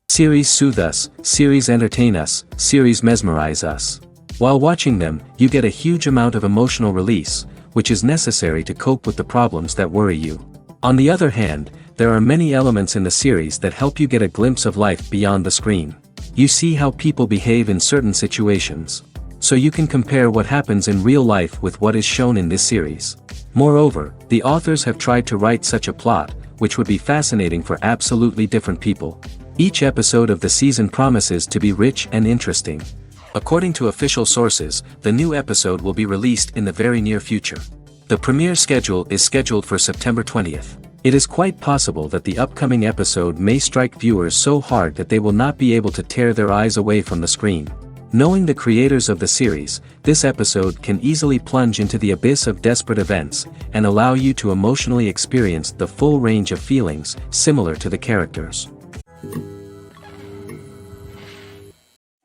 Series soothe us, series entertain us, series mesmerize us. While watching them, you get a huge amount of emotional release, which is necessary to cope with the problems that worry you. On the other hand, there are many elements in the series that help you get a glimpse of life beyond the screen. You see how people behave in certain situations. So you can compare what happens in real life with what is shown in this series. Moreover, the authors have tried to write such a plot, which would be fascinating for absolutely different people. Each episode of the season promises to be rich and interesting. According to official sources, the new episode will be released in the very near future. The premiere schedule is scheduled for September 20th. It is quite possible that the upcoming episode may strike viewers so hard that they will not be able to tear their eyes away from the screen. Knowing the creators of the series, this episode can easily plunge into the abyss of desperate events, and allow you to emotionally experience the full range of feelings, similar to the characters.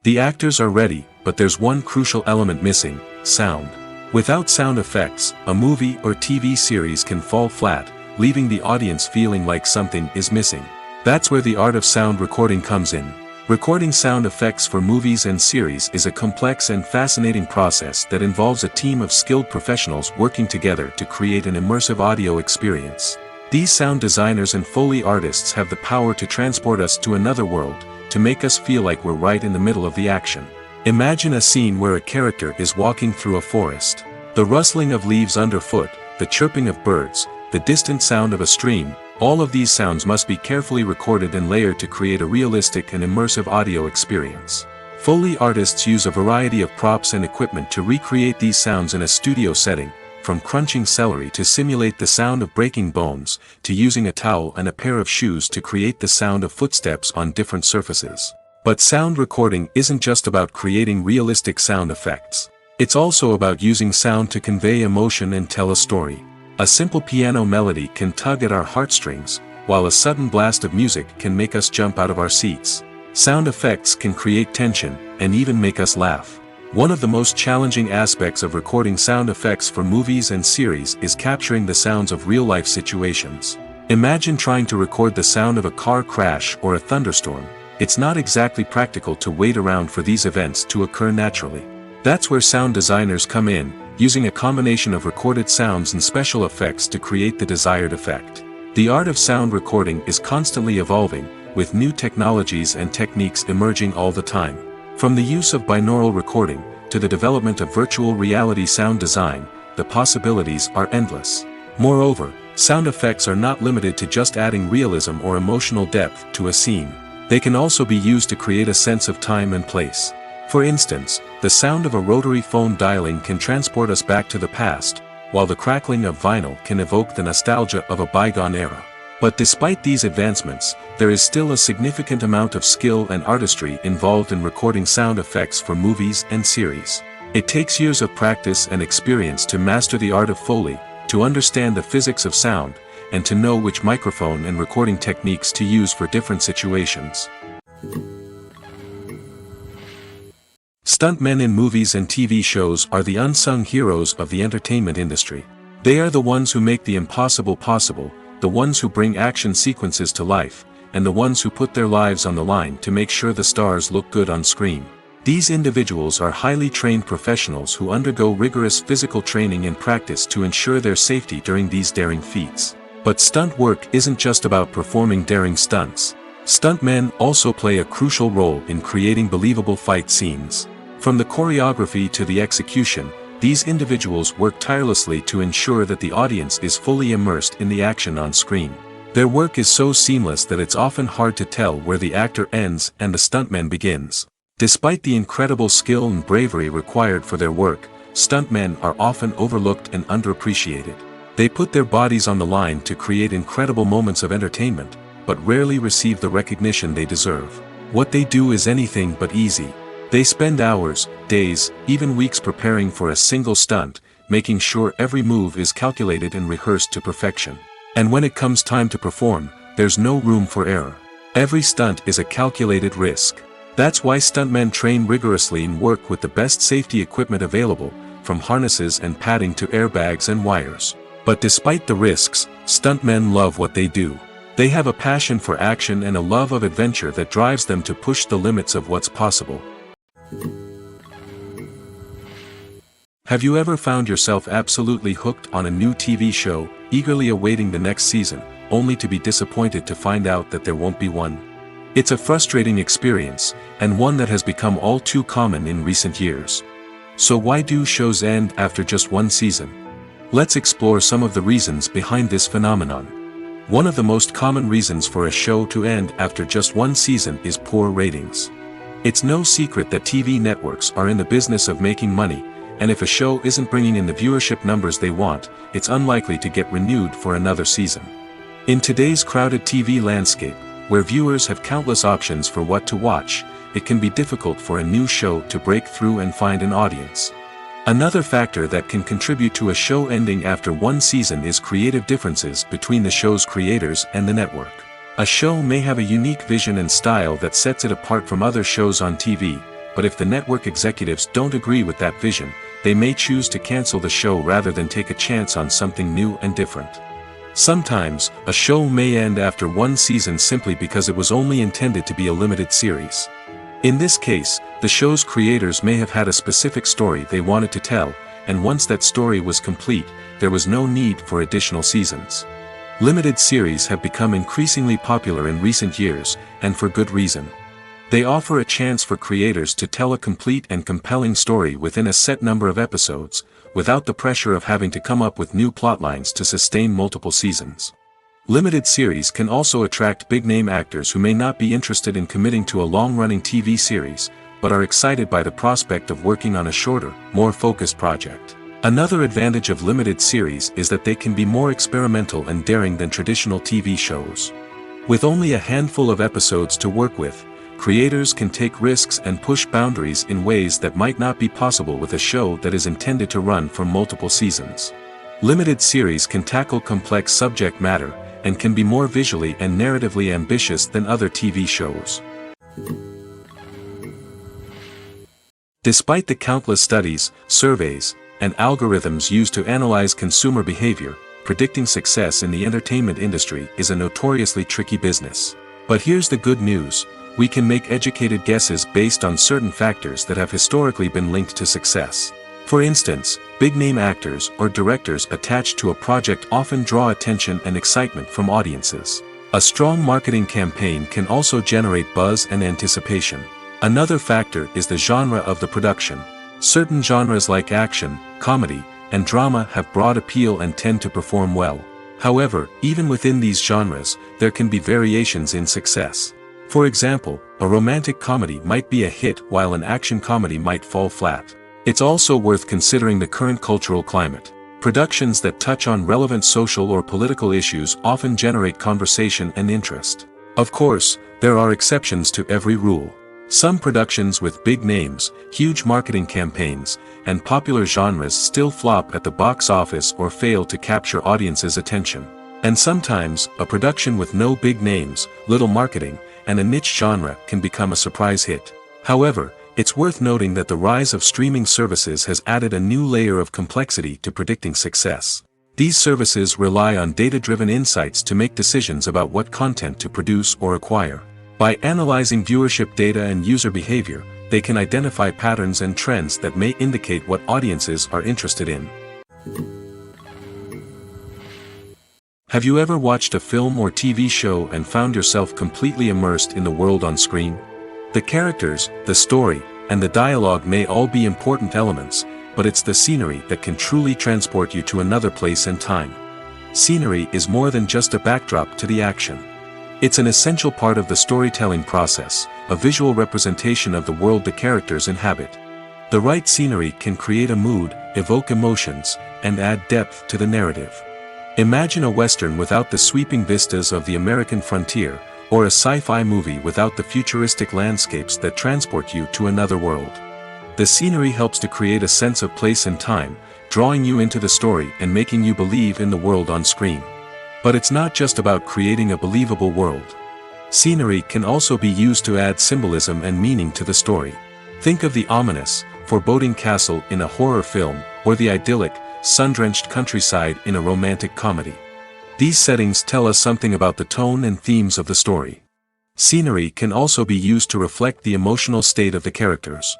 The actors are ready, but there's one crucial element missing: sound. Without sound effects, a movie or TV series can fall flat, leaving the audience feeling like something is missing. That's where the art of sound recording comes in. Recording sound effects for movies and series is a complex and fascinating process that involves a team of skilled professionals working together to create an immersive audio experience. These sound designers and Foley artists have the power to transport us to another world, to make us feel like we're right in the middle of the action. Imagine a scene where a character is walking through a forest. The rustling of leaves underfoot, the chirping of birds, the distant sound of a stream, all of these sounds must be carefully recorded and layered to create a realistic and immersive audio experience. Foley artists use a variety of props and equipment to recreate these sounds in a studio setting, from crunching celery to simulate the sound of breaking bones, to using a towel and a pair of shoes to create the sound of footsteps on different surfaces. But sound recording isn't just about creating realistic sound effects. It's also about using sound to convey emotion and tell a story. A simple piano melody can tug at our heartstrings, while a sudden blast of music can make us jump out of our seats. Sound effects can create tension, and even make us laugh. One of the most challenging aspects of recording sound effects for movies and series is capturing the sounds of real-life situations. Imagine trying to record the sound of a car crash or a thunderstorm. It's not exactly practical to wait around for these events to occur naturally. That's where sound designers come in, using a combination of recorded sounds and special effects to create the desired effect. The art of sound recording is constantly evolving, with new technologies and techniques emerging all the time. From the use of binaural recording, to the development of virtual reality sound design, the possibilities are endless. Moreover, sound effects are not limited to just adding realism or emotional depth to a scene. They can also be used to create a sense of time and place. For instance, the sound of a rotary phone dialing can transport us back to the past, while the crackling of vinyl can evoke the nostalgia of a bygone era. But despite these advancements, there is still a significant amount of skill and artistry involved in recording sound effects for movies and series. It takes years of practice and experience to master the art of Foley, to understand the physics of sound, and to know which microphone and recording techniques to use for different situations. Stuntmen in movies and TV shows are the unsung heroes of the entertainment industry. They are the ones who make the impossible possible, the ones who bring action sequences to life, and the ones who put their lives on the line to make sure the stars look good on screen. These individuals are highly trained professionals who undergo rigorous physical training and practice to ensure their safety during these daring feats. But stunt work isn't just about performing daring stunts. Stuntmen also play a crucial role in creating believable fight scenes. From the choreography to the execution, these individuals work tirelessly to ensure that the audience is fully immersed in the action on screen. Their work is so seamless that it's often hard to tell where the actor ends and the stuntman begins. Despite the incredible skill and bravery required for their work, stuntmen are often overlooked and underappreciated. They put their bodies on the line to create incredible moments of entertainment, but rarely receive the recognition they deserve. What they do is anything but easy. They spend hours, days, even weeks preparing for a single stunt, making sure every move is calculated and rehearsed to perfection. And when it comes time to perform, there's no room for error. Every stunt is a calculated risk. That's why stuntmen train rigorously and work with the best safety equipment available, from harnesses and padding to airbags and wires. But despite the risks, stuntmen love what they do. They have a passion for action and a love of adventure that drives them to push the limits of what's possible. Have you ever found yourself absolutely hooked on a new TV show, eagerly awaiting the next season, only to be disappointed to find out that there won't be one? It's a frustrating experience, and one that has become all too common in recent years. So why do shows end after just one season? Let's explore some of the reasons behind this phenomenon. One of the most common reasons for a show to end after just one season is poor ratings. It's no secret that TV networks are in the business of making money, and if a show isn't bringing in the viewership numbers they want, it's unlikely to get renewed for another season. In today's crowded TV landscape, where viewers have countless options for what to watch, it can be difficult for a new show to break through and find an audience. Another factor that can contribute to a show ending after one season is creative differences between the show's creators and the network. A show may have a unique vision and style that sets it apart from other shows on TV, but if the network executives don't agree with that vision, they may choose to cancel the show rather than take a chance on something new and different. Sometimes, a show may end after one season simply because it was only intended to be a limited series. In this case, the show's creators may have had a specific story they wanted to tell, and once that story was complete, there was no need for additional seasons. Limited series have become increasingly popular in recent years, and for good reason. They offer a chance for creators to tell a complete and compelling story within a set number of episodes, without the pressure of having to come up with new plotlines to sustain multiple seasons. Limited series can also attract big-name actors who may not be interested in committing to a long-running TV series, but are excited by the prospect of working on a shorter, more focused project. Another advantage of limited series is that they can be more experimental and daring than traditional TV shows. With only a handful of episodes to work with, creators can take risks and push boundaries in ways that might not be possible with a show that is intended to run for multiple seasons. Limited series can tackle complex subject matter, and can be more visually and narratively ambitious than other TV shows. Despite the countless studies, surveys, and algorithms used to analyze consumer behavior, predicting success in the entertainment industry is a notoriously tricky business. But here's the good news: we can make educated guesses based on certain factors that have historically been linked to success. For instance, big-name actors or directors attached to a project often draw attention and excitement from audiences. A strong marketing campaign can also generate buzz and anticipation. Another factor is the genre of the production. Certain genres like action, comedy, and drama have broad appeal and tend to perform well. However, even within these genres, there can be variations in success. For example, a romantic comedy might be a hit while an action comedy might fall flat. It's also worth considering the current cultural climate. Productions that touch on relevant social or political issues often generate conversation and interest. Of course, there are exceptions to every rule. Some productions with big names, huge marketing campaigns, and popular genres still flop at the box office or fail to capture audiences' attention. And sometimes, a production with no big names, little marketing, and a niche genre can become a surprise hit. However, it's worth noting that the rise of streaming services has added a new layer of complexity to predicting success. These services rely on data-driven insights to make decisions about what content to produce or acquire. By analyzing viewership data and user behavior, they can identify patterns and trends that may indicate what audiences are interested in. Have you ever watched a film or TV show and found yourself completely immersed in the world on screen? The characters, the story, and the dialogue may all be important elements, but it's the scenery that can truly transport you to another place and time. Scenery is more than just a backdrop to the action. It's an essential part of the storytelling process, a visual representation of the world the characters inhabit. The right scenery can create a mood, evoke emotions, and add depth to the narrative. Imagine a Western without the sweeping vistas of the American frontier, or a sci-fi movie without the futuristic landscapes that transport you to another world. The scenery helps to create a sense of place and time, drawing you into the story and making you believe in the world on screen. But it's not just about creating a believable world. Scenery can also be used to add symbolism and meaning to the story. Think of the ominous, foreboding castle in a horror film, or the idyllic, sun-drenched countryside in a romantic comedy. These settings tell us something about the tone and themes of the story. Scenery can also be used to reflect the emotional state of the characters.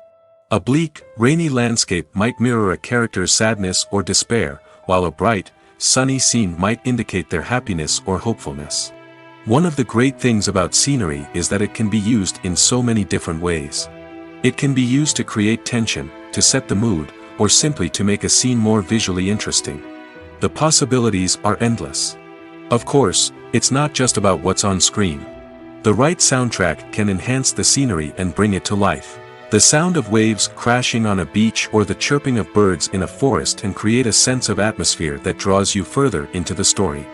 A bleak, rainy landscape might mirror a character's sadness or despair, while a bright, sunny scene might indicate their happiness or hopefulness. One of the great things about scenery is that it can be used in so many different ways. It can be used to create tension, to set the mood, or simply to make a scene more visually interesting. The possibilities are endless. Of course, it's not just about what's on screen. The right soundtrack can enhance the scenery and bring it to life. The sound of waves crashing on a beach or the chirping of birds in a forest can create a sense of atmosphere that draws you further into the story.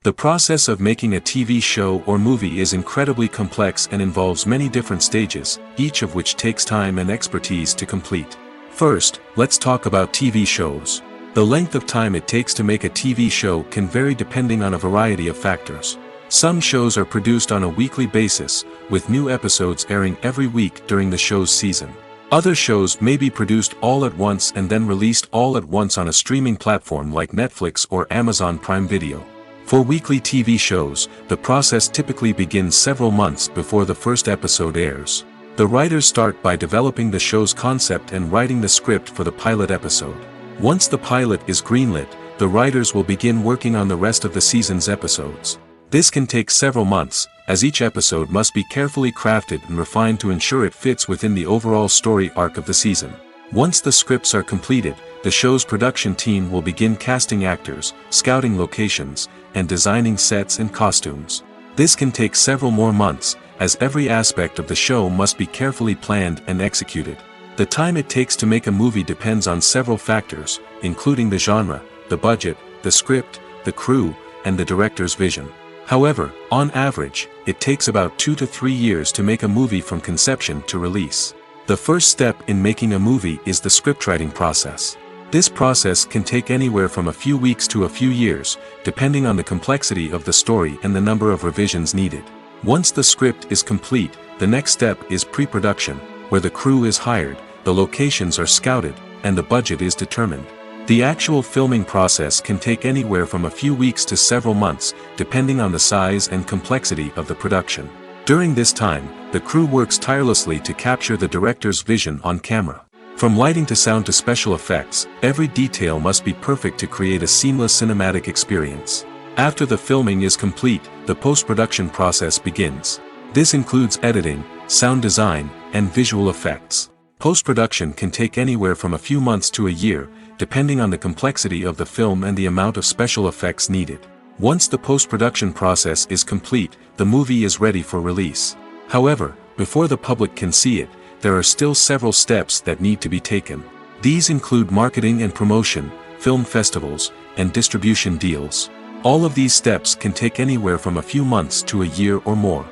The process of making a TV show or movie is incredibly complex and involves many different stages, each of which takes time and expertise to complete. First, let's talk about TV shows. The length of time it takes to make a TV show can vary depending on a variety of factors. Some shows are produced on a weekly basis, with new episodes airing every week during the show's season. Other shows may be produced all at once and then released all at once on a streaming platform like Netflix or Amazon Prime Video. For weekly TV shows, the process typically begins several months before the first episode airs. The writers start by developing the show's concept and writing the script for the pilot episode. Once the pilot is greenlit, the writers will begin working on the rest of the season's episodes. This can take several months, as each episode must be carefully crafted and refined to ensure it fits within the overall story arc of the season. Once the scripts are completed, the show's production team will begin casting actors, scouting locations, and designing sets and costumes. This can take several more months, as every aspect of the show must be carefully planned and executed. The time it takes to make a movie depends on several factors, including the genre, the budget, the script, the crew, and the director's vision. However, on average, it takes about 2 to 3 years to make a movie from conception to release. The first step in making a movie is the scriptwriting process. This process can take anywhere from a few weeks to a few years, depending on the complexity of the story and the number of revisions needed. Once the script is complete, the next step is pre-production, where the crew is hired, the locations are scouted, and the budget is determined. The actual filming process can take anywhere from a few weeks to several months, depending on the size and complexity of the production. During this time, the crew works tirelessly to capture the director's vision on camera. From lighting to sound to special effects, every detail must be perfect to create a seamless cinematic experience. After the filming is complete, the post-production process begins. This includes editing, sound design, and visual effects. Post-production can take anywhere from a few months to a year, depending on the complexity of the film and the amount of special effects needed. Once the post-production process is complete, the movie is ready for release. However, before the public can see it, there are still several steps that need to be taken. These include marketing and promotion, film festivals, and distribution deals. All of these steps can take anywhere from a few months to a year or more.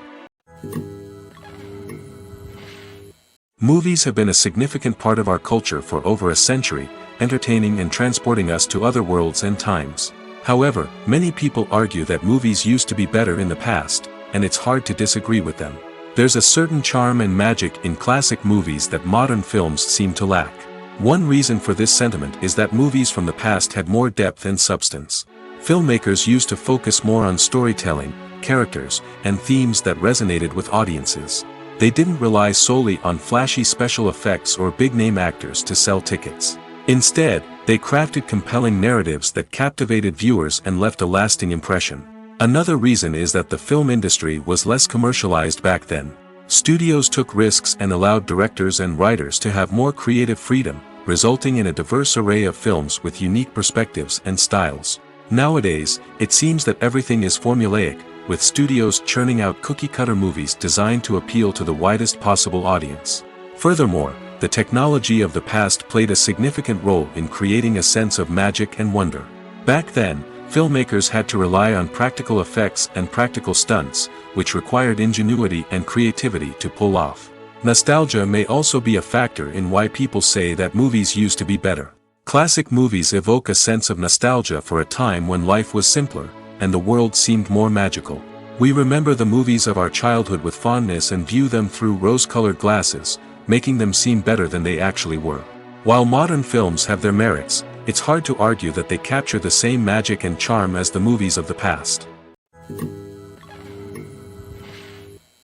Movies have been a significant part of our culture for over a century, entertaining and transporting us to other worlds and times. However, many people argue that movies used to be better in the past, and it's hard to disagree with them. There's a certain charm and magic in classic movies that modern films seem to lack. One reason for this sentiment is that movies from the past had more depth and substance. Filmmakers used to focus more on storytelling, characters, and themes that resonated with audiences. They didn't rely solely on flashy special effects or big-name actors to sell tickets. Instead, They crafted compelling narratives that captivated viewers and left a lasting impression. Another reason is that the film industry was less commercialized back then. Studios took risks and allowed directors and writers to have more creative freedom, resulting in a diverse array of films with unique perspectives and styles. Nowadays, it seems that everything is formulaic, with studios churning out cookie-cutter movies designed to appeal to the widest possible audience. Furthermore, the technology of the past played a significant role in creating a sense of magic and wonder. Back then, filmmakers had to rely on practical effects and practical stunts, which required ingenuity and creativity to pull off. Nostalgia may also be a factor in why people say that movies used to be better. Classic movies evoke a sense of nostalgia for a time when life was simpler, and the world seemed more magical. We remember the movies of our childhood with fondness and view them through rose-colored glasses, making them seem better than they actually were. While modern films have their merits, it's hard to argue that they capture the same magic and charm as the movies of the past.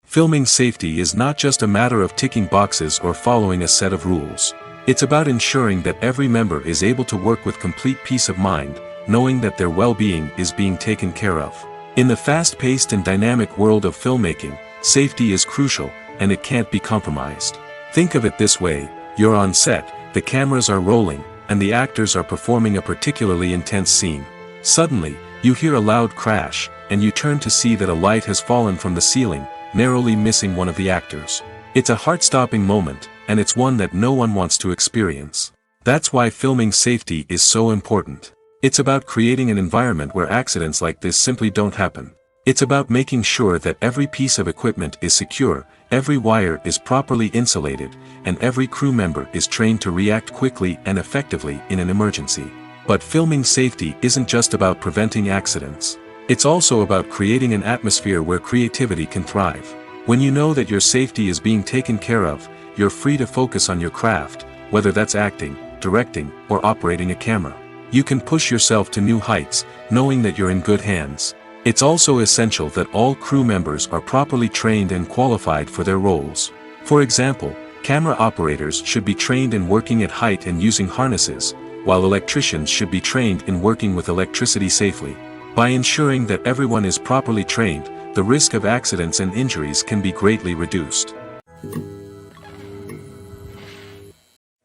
Filming safety is not just a matter of ticking boxes or following a set of rules. It's about ensuring that every member is able to work with complete peace of mind, knowing that their well-being is being taken care of. In the fast-paced and dynamic world of filmmaking, safety is crucial, and it can't be compromised. Think of it this way: you're on set, the cameras are rolling, and the actors are performing a particularly intense scene. Suddenly, you hear a loud crash, and you turn to see that a light has fallen from the ceiling, narrowly missing one of the actors. It's a heart-stopping moment, and it's one that no one wants to experience. That's why filming safety is so important. It's about creating an environment where accidents like this simply don't happen. It's about making sure that every piece of equipment is secure, every wire is properly insulated, and every crew member is trained to react quickly and effectively in an emergency. But filming safety isn't just about preventing accidents. It's also about creating an atmosphere where creativity can thrive. When you know that your safety is being taken care of, you're free to focus on your craft, whether that's acting, directing, or operating a camera. You can push yourself to new heights, knowing that you're in good hands. It's also essential that all crew members are properly trained and qualified for their roles. For example, camera operators should be trained in working at height and using harnesses, while electricians should be trained in working with electricity safely. By ensuring that everyone is properly trained, the risk of accidents and injuries can be greatly reduced.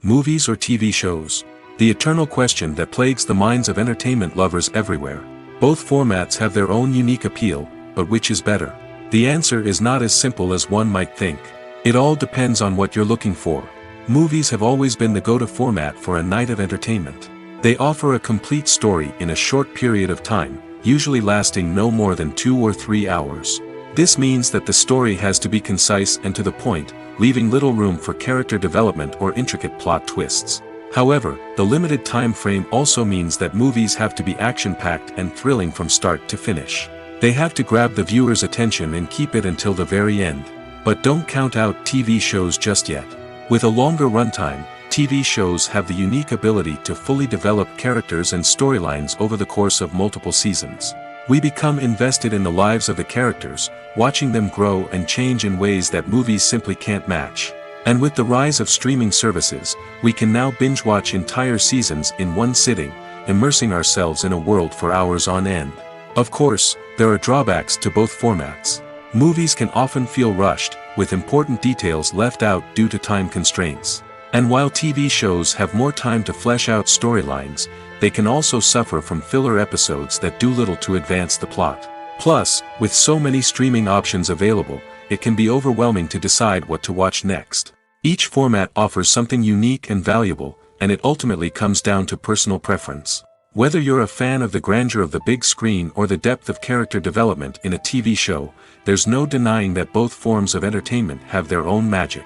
Movies or TV shows? The eternal question that plagues the minds of entertainment lovers everywhere. Both formats have their own unique appeal, but which is better? The answer is not as simple as one might think. It all depends on what you're looking for. Movies have always been the go-to format for a night of entertainment. They offer a complete story in a short period of time, usually lasting no more than 2 or 3 hours. This means that the story has to be concise and to the point, leaving little room for character development or intricate plot twists. However, the limited time frame also means that movies have to be action-packed and thrilling from start to finish. They have to grab the viewer's attention and keep it until the very end. But don't count out TV shows just yet. With a longer runtime, TV shows have the unique ability to fully develop characters and storylines over the course of multiple seasons. We become invested in the lives of the characters, watching them grow and change in ways that movies simply can't match. And with the rise of streaming services, we can now binge-watch entire seasons in one sitting, immersing ourselves in a world for hours on end. Of course, there are drawbacks to both formats. Movies can often feel rushed, with important details left out due to time constraints. And while TV shows have more time to flesh out storylines, they can also suffer from filler episodes that do little to advance the plot. Plus, with so many streaming options available, it can be overwhelming to decide what to watch next. Each format offers something unique and valuable, and it ultimately comes down to personal preference. Whether you're a fan of the grandeur of the big screen or the depth of character development in a TV show, there's no denying that both forms of entertainment have their own magic.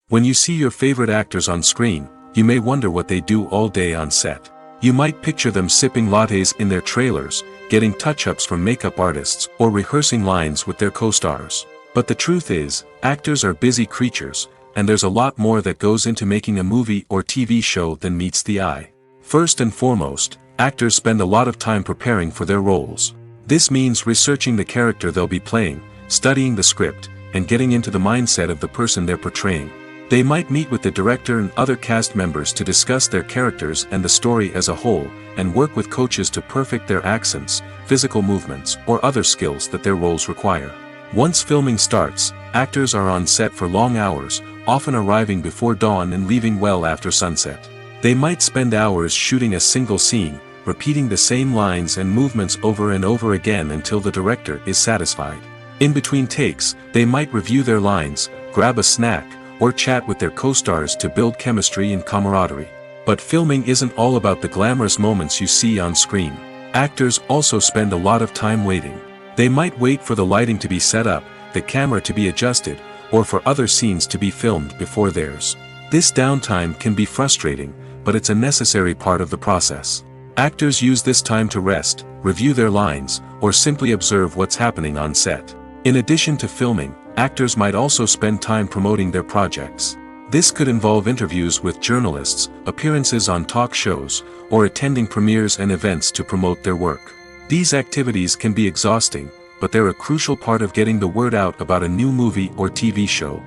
When you see your favorite actors on screen, you may wonder what they do all day on set. You might picture them sipping lattes in their trailers, getting touch-ups from makeup artists, or rehearsing lines with their co-stars. But the truth is, actors are busy creatures, and there's a lot more that goes into making a movie or TV show than meets the eye. First and foremost, actors spend a lot of time preparing for their roles. This means researching the character they'll be playing, studying the script, and getting into the mindset of the person they're portraying. They might meet with the director and other cast members to discuss their characters and the story as a whole, and work with coaches to perfect their accents, physical movements, or other skills that their roles require. Once filming starts, actors are on set for long hours, often arriving before dawn and leaving well after sunset. They might spend hours shooting a single scene, repeating the same lines and movements over and over again until the director is satisfied. In between takes, they might review their lines, grab a snack, or chat with their co-stars to build chemistry and camaraderie. But filming isn't all about the glamorous moments you see on screen. Actors also spend a lot of time waiting. They might wait for the lighting to be set up, the camera to be adjusted, or for other scenes to be filmed before theirs. This downtime can be frustrating, but it's a necessary part of the process. Actors use this time to rest, review their lines, or simply observe what's happening on set. In addition to filming, actors might also spend time promoting their projects. This could involve interviews with journalists, appearances on talk shows, or attending premieres and events to promote their work. These activities can be exhausting, but they're a crucial part of getting the word out about a new movie or TV show.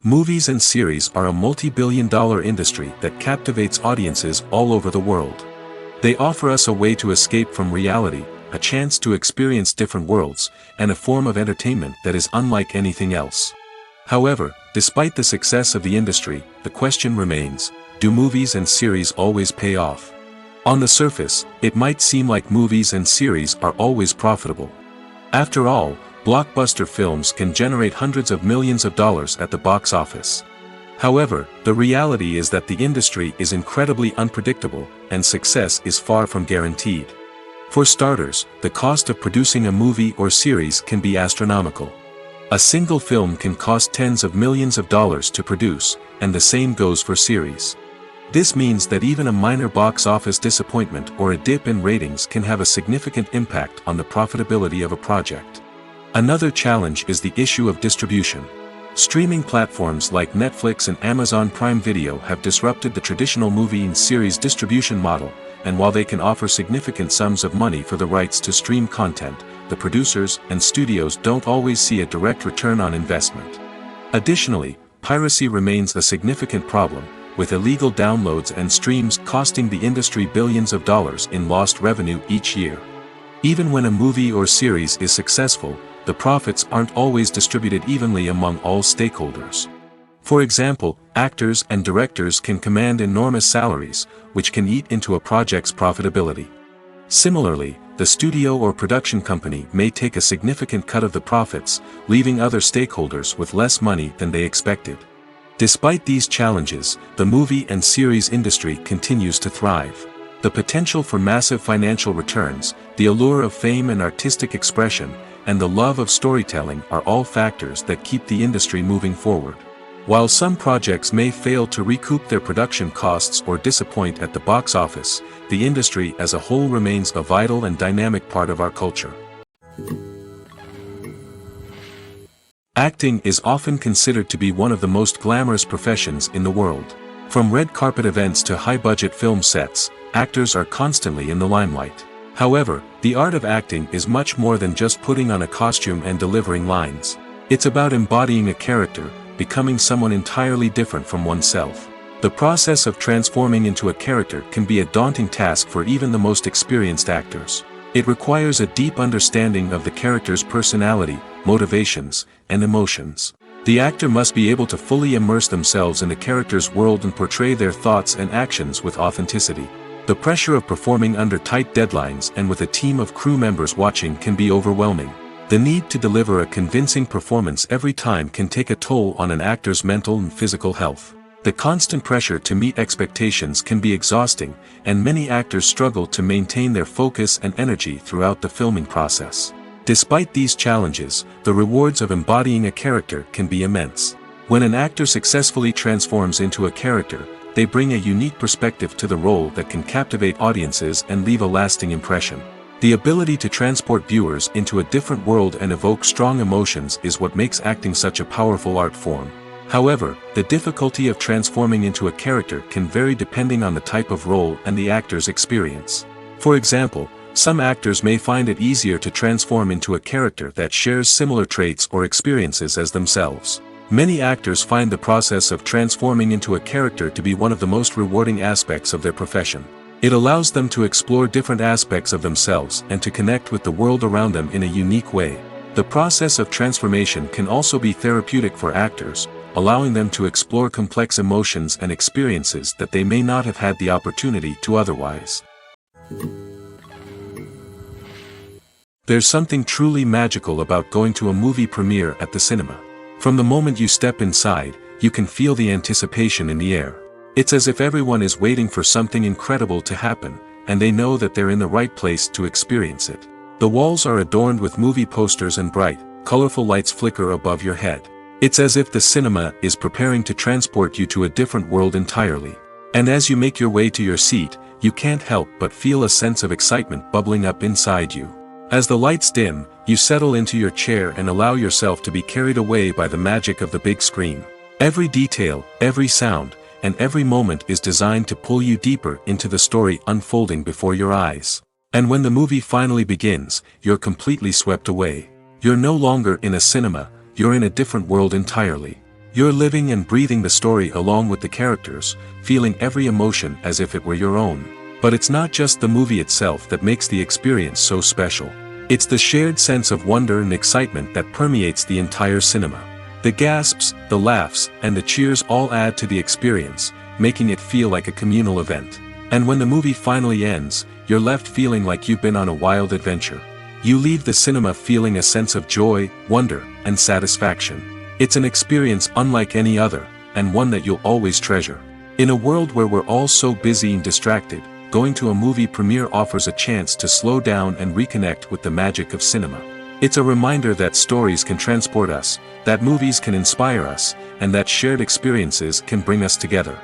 Movies and series are a multi-billion-dollar industry that captivates audiences all over the world. They offer us a way to escape from reality, a chance to experience different worlds, and a form of entertainment that is unlike anything else. However, despite the success of the industry, the question remains, do movies and series always pay off? On the surface, it might seem like movies and series are always profitable. After all, blockbuster films can generate hundreds of millions of dollars at the box office. However, the reality is that the industry is incredibly unpredictable, and success is far from guaranteed. For starters, the cost of producing a movie or series can be astronomical. A single film can cost tens of millions of dollars to produce, and the same goes for series. This means that even a minor box office disappointment or a dip in ratings can have a significant impact on the profitability of a project. Another challenge is the issue of distribution. Streaming platforms like Netflix and Amazon Prime Video have disrupted the traditional movie and series distribution model, and while they can offer significant sums of money for the rights to stream content, the producers and studios don't always see a direct return on investment. Additionally, piracy remains a significant problem, with illegal downloads and streams costing the industry billions of dollars in lost revenue each year. Even when a movie or series is successful, the profits aren't always distributed evenly among all stakeholders. For example, actors and directors can command enormous salaries, which can eat into a project's profitability. Similarly, the studio or production company may take a significant cut of the profits, leaving other stakeholders with less money than they expected. Despite these challenges, the movie and series industry continues to thrive. The potential for massive financial returns, the allure of fame and artistic expression, and the love of storytelling are all factors that keep the industry moving forward. While some projects may fail to recoup their production costs or disappoint at the box office, the industry as a whole remains a vital and dynamic part of our culture. Acting is often considered to be one of the most glamorous professions in the world. From red carpet events to high-budget film sets, actors are constantly in the limelight. However, the art of acting is much more than just putting on a costume and delivering lines. It's about embodying a character, becoming someone entirely different from oneself. The process of transforming into a character can be a daunting task for even the most experienced actors. It requires a deep understanding of the character's personality, motivations, and emotions. The actor must be able to fully immerse themselves in the character's world and portray their thoughts and actions with authenticity. The pressure of performing under tight deadlines and with a team of crew members watching can be overwhelming. The need to deliver a convincing performance every time can take a toll on an actor's mental and physical health. The constant pressure to meet expectations can be exhausting, and many actors struggle to maintain their focus and energy throughout the filming process. Despite these challenges, the rewards of embodying a character can be immense. When an actor successfully transforms into a character, they bring a unique perspective to the role that can captivate audiences and leave a lasting impression. The ability to transport viewers into a different world and evoke strong emotions is what makes acting such a powerful art form. However, the difficulty of transforming into a character can vary depending on the type of role and the actor's experience. For example, Some actors may find it easier to transform into a character that shares similar traits or experiences as themselves. Many actors find the process of transforming into a character to be one of the most rewarding aspects of their profession. It allows them to explore different aspects of themselves and to connect with the world around them in a unique way. The process of transformation can also be therapeutic for actors, allowing them to explore complex emotions and experiences that they may not have had the opportunity to otherwise. There's something truly magical about going to a movie premiere at the cinema. From the moment you step inside, you can feel the anticipation in the air. It's as if everyone is waiting for something incredible to happen, and they know that they're in the right place to experience it. The walls are adorned with movie posters and bright, colorful lights flicker above your head. It's as if the cinema is preparing to transport you to a different world entirely. And as you make your way to your seat, you can't help but feel a sense of excitement bubbling up inside you. As the lights dim, you settle into your chair and allow yourself to be carried away by the magic of the big screen. Every detail, every sound, and every moment is designed to pull you deeper into the story unfolding before your eyes. And when the movie finally begins, you're completely swept away. You're no longer in a cinema, you're in a different world entirely. You're living and breathing the story along with the characters, feeling every emotion as if it were your own. But it's not just the movie itself that makes the experience so special. It's the shared sense of wonder and excitement that permeates the entire cinema. The gasps, the laughs, and the cheers all add to the experience, making it feel like a communal event. And when the movie finally ends, you're left feeling like you've been on a wild adventure. You leave the cinema feeling a sense of joy, wonder, and satisfaction. It's an experience unlike any other, and one that you'll always treasure. In a world where we're all so busy and distracted, going to a movie premiere offers a chance to slow down and reconnect with the magic of cinema. It's a reminder that stories can transport us, that movies can inspire us, and that shared experiences can bring us together.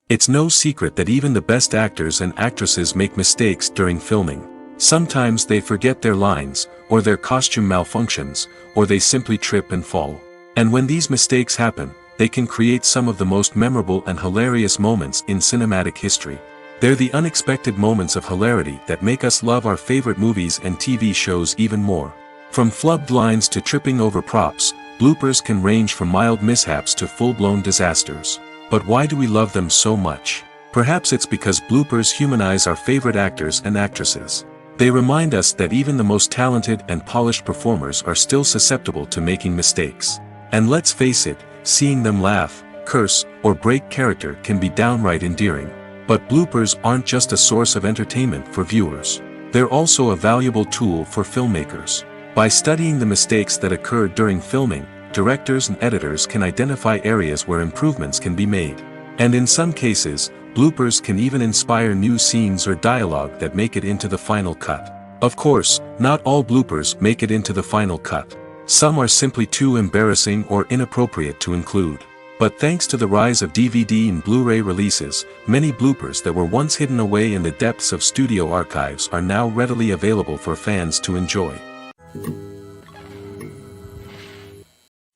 It's no secret that even the best actors and actresses make mistakes during filming. Sometimes they forget their lines, or their costume malfunctions, or they simply trip and fall. And when these mistakes happen, they can create some of the most memorable and hilarious moments in cinematic history. They're the unexpected moments of hilarity that make us love our favorite movies and TV shows even more. From flubbed lines to tripping over props, bloopers can range from mild mishaps to full-blown disasters. But why do we love them so much? Perhaps it's because bloopers humanize our favorite actors and actresses. They remind us that even the most talented and polished performers are still susceptible to making mistakes. And let's face it, seeing them laugh, curse, or break character can be downright endearing. But bloopers aren't just a source of entertainment for viewers. They're also a valuable tool for filmmakers. By studying the mistakes that occurred during filming, directors and editors can identify areas where improvements can be made. And in some cases, bloopers can even inspire new scenes or dialogue that make it into the final cut. Of course, not all bloopers make it into the final cut. Some are simply too embarrassing or inappropriate to include. But thanks to the rise of DVD and Blu-ray releases, many bloopers that were once hidden away in the depths of studio archives are now readily available for fans to enjoy.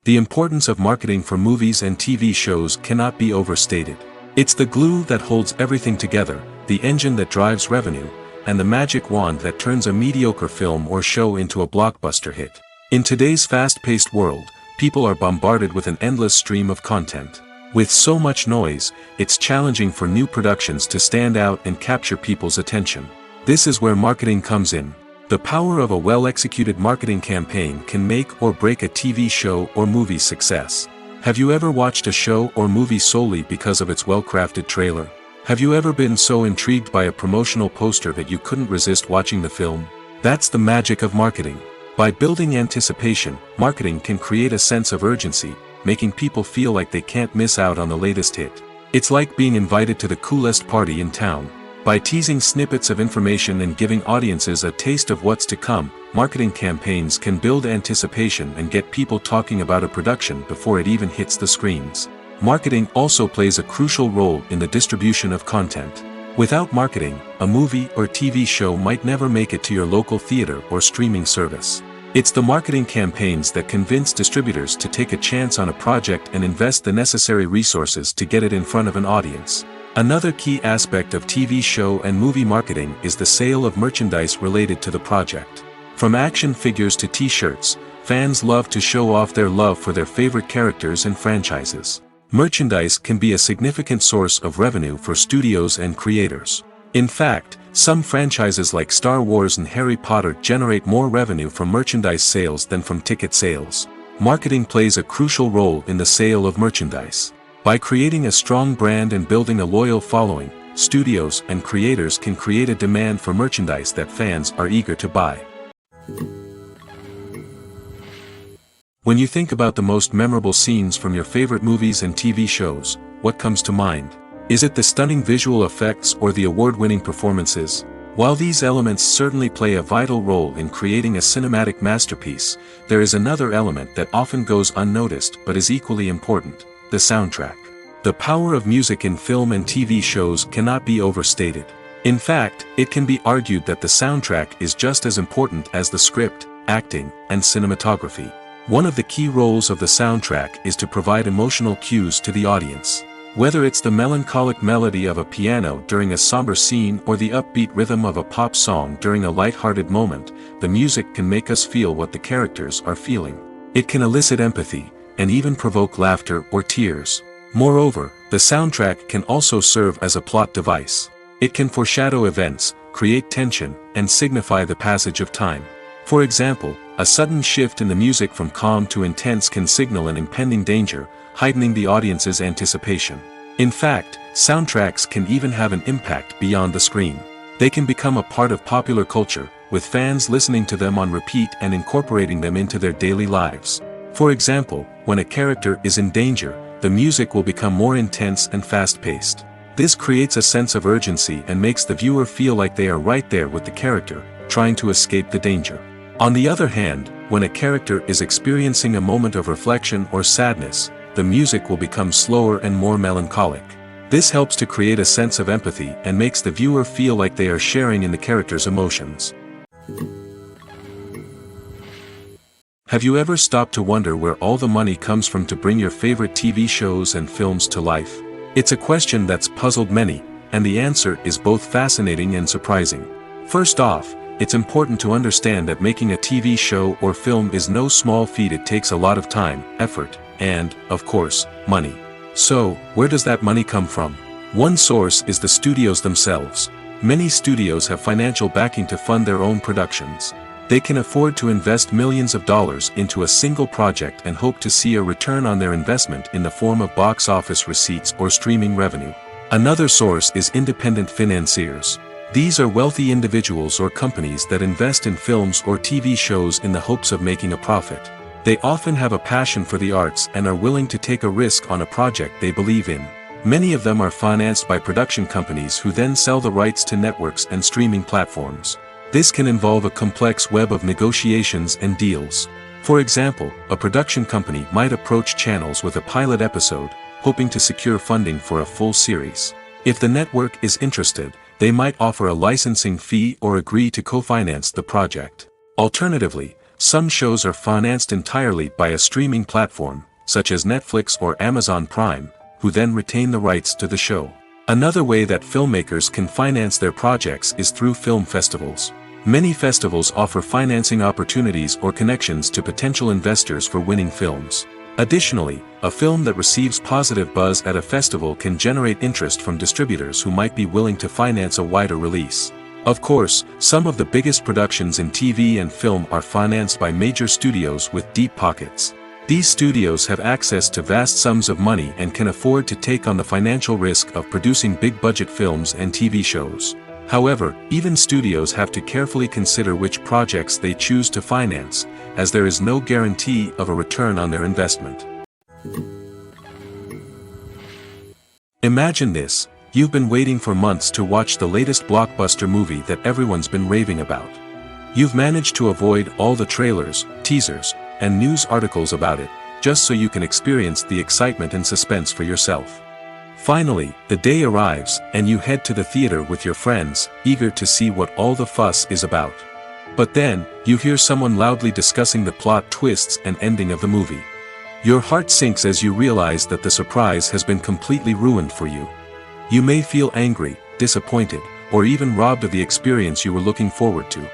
The importance of marketing for movies and TV shows cannot be overstated. It's the glue that holds everything together, the engine that drives revenue, and the magic wand that turns a mediocre film or show into a blockbuster hit. In today's fast-paced world, people are bombarded with an endless stream of content. With so much noise, it's challenging for new productions to stand out and capture people's attention. This is where marketing comes in. The power of a well-executed marketing campaign can make or break a TV show or movie's success. Have you ever watched a show or movie solely because of its well-crafted trailer? Have you ever been so intrigued by a promotional poster that you couldn't resist watching the film? That's the magic of marketing. By building anticipation, marketing can create a sense of urgency, making people feel like they can't miss out on the latest hit. It's like being invited to the coolest party in town. By teasing snippets of information and giving audiences a taste of what's to come, marketing campaigns can build anticipation and get people talking about a production before it even hits the screens. Marketing also plays a crucial role in the distribution of content. Without marketing, a movie or TV show might never make it to your local theater or streaming service. It's the marketing campaigns that convince distributors to take a chance on a project and invest the necessary resources to get it in front of an audience. Another key aspect of TV show and movie marketing is the sale of merchandise related to the project. From action figures to t-shirts, fans love to show off their love for their favorite characters and franchises. Merchandise can be a significant source of revenue for studios and creators. In fact, some franchises like Star Wars and Harry Potter generate more revenue from merchandise sales than from ticket sales. Marketing plays a crucial role in the sale of merchandise. By creating a strong brand and building a loyal following, studios and creators can create a demand for merchandise that fans are eager to buy. When you think about the most memorable scenes from your favorite movies and TV shows, what comes to mind? Is it the stunning visual effects or the award-winning performances? While these elements certainly play a vital role in creating a cinematic masterpiece, there is another element that often goes unnoticed but is equally important: the soundtrack. The power of music in film and TV shows cannot be overstated. In fact, it can be argued that the soundtrack is just as important as the script, acting, and cinematography. One of the key roles of the soundtrack is to provide emotional cues to the audience. Whether it's the melancholic melody of a piano during a somber scene or the upbeat rhythm of a pop song during a light-hearted moment, the music can make us feel what the characters are feeling. It can elicit empathy, and even provoke laughter or tears. Moreover, the soundtrack can also serve as a plot device. It can foreshadow events, create tension, and signify the passage of time. For example, a sudden shift in the music from calm to intense can signal an impending danger, heightening the audience's anticipation. In fact, soundtracks can even have an impact beyond the screen. They can become a part of popular culture, with fans listening to them on repeat and incorporating them into their daily lives. For example, when a character is in danger, the music will become more intense and fast-paced. This creates a sense of urgency and makes the viewer feel like they are right there with the character, trying to escape the danger. On the other hand, when a character is experiencing a moment of reflection or sadness, the music will become slower and more melancholic. This helps to create a sense of empathy and makes the viewer feel like they are sharing in the character's emotions. Have you ever stopped to wonder where all the money comes from to bring your favorite TV shows and films to life? It's a question that's puzzled many, and the answer is both fascinating and surprising. First off, it's important to understand that making a TV show or film is no small feat. It takes a lot of time, effort, and, of course, money. So, where does that money come from? One source is the studios themselves. Many studios have financial backing to fund their own productions. They can afford to invest millions of dollars into a single project and hope to see a return on their investment in the form of box office receipts or streaming revenue. Another source is independent financiers. These are wealthy individuals or companies that invest in films or TV shows in the hopes of making a profit. They often have a passion for the arts and are willing to take a risk on a project they believe in. Many of them are financed by production companies who then sell the rights to networks and streaming platforms. This can involve a complex web of negotiations and deals. For example, a production company might approach channels with a pilot episode, hoping to secure funding for a full series. If the network is interested, they might offer a licensing fee or agree to co-finance the project. Alternatively, some shows are financed entirely by a streaming platform, such as Netflix or Amazon Prime, who then retain the rights to the show. Another way that filmmakers can finance their projects is through film festivals. Many festivals offer financing opportunities or connections to potential investors for winning films. Additionally, a film that receives positive buzz at a festival can generate interest from distributors who might be willing to finance a wider release. Of course, some of the biggest productions in TV and film are financed by major studios with deep pockets. These studios have access to vast sums of money and can afford to take on the financial risk of producing big-budget films and TV shows. However, even studios have to carefully consider which projects they choose to finance, as there is no guarantee of a return on their investment. Imagine this: you've been waiting for months to watch the latest blockbuster movie that everyone's been raving about. You've managed to avoid all the trailers, teasers, and news articles about it, just so you can experience the excitement and suspense for yourself. Finally, the day arrives, and you head to the theater with your friends, eager to see what all the fuss is about. But then, you hear someone loudly discussing the plot twists and ending of the movie. Your heart sinks as you realize that the surprise has been completely ruined for you. You may feel angry, disappointed, or even robbed of the experience you were looking forward to.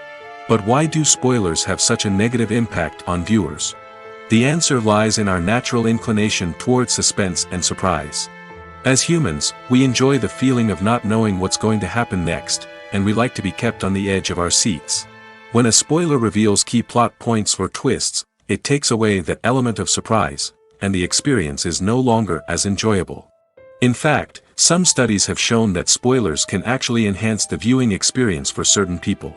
But why do spoilers have such a negative impact on viewers? The answer lies in our natural inclination toward suspense and surprise. As humans, we enjoy the feeling of not knowing what's going to happen next, and we like to be kept on the edge of our seats. When a spoiler reveals key plot points or twists, it takes away that element of surprise, and the experience is no longer as enjoyable. In fact, some studies have shown that spoilers can actually enhance the viewing experience for certain people.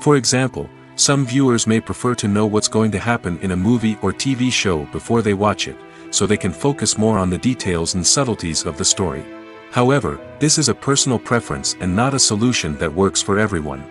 For example, some viewers may prefer to know what's going to happen in a movie or TV show before they watch it, so they can focus more on the details and subtleties of the story. However, this is a personal preference and not a solution that works for everyone.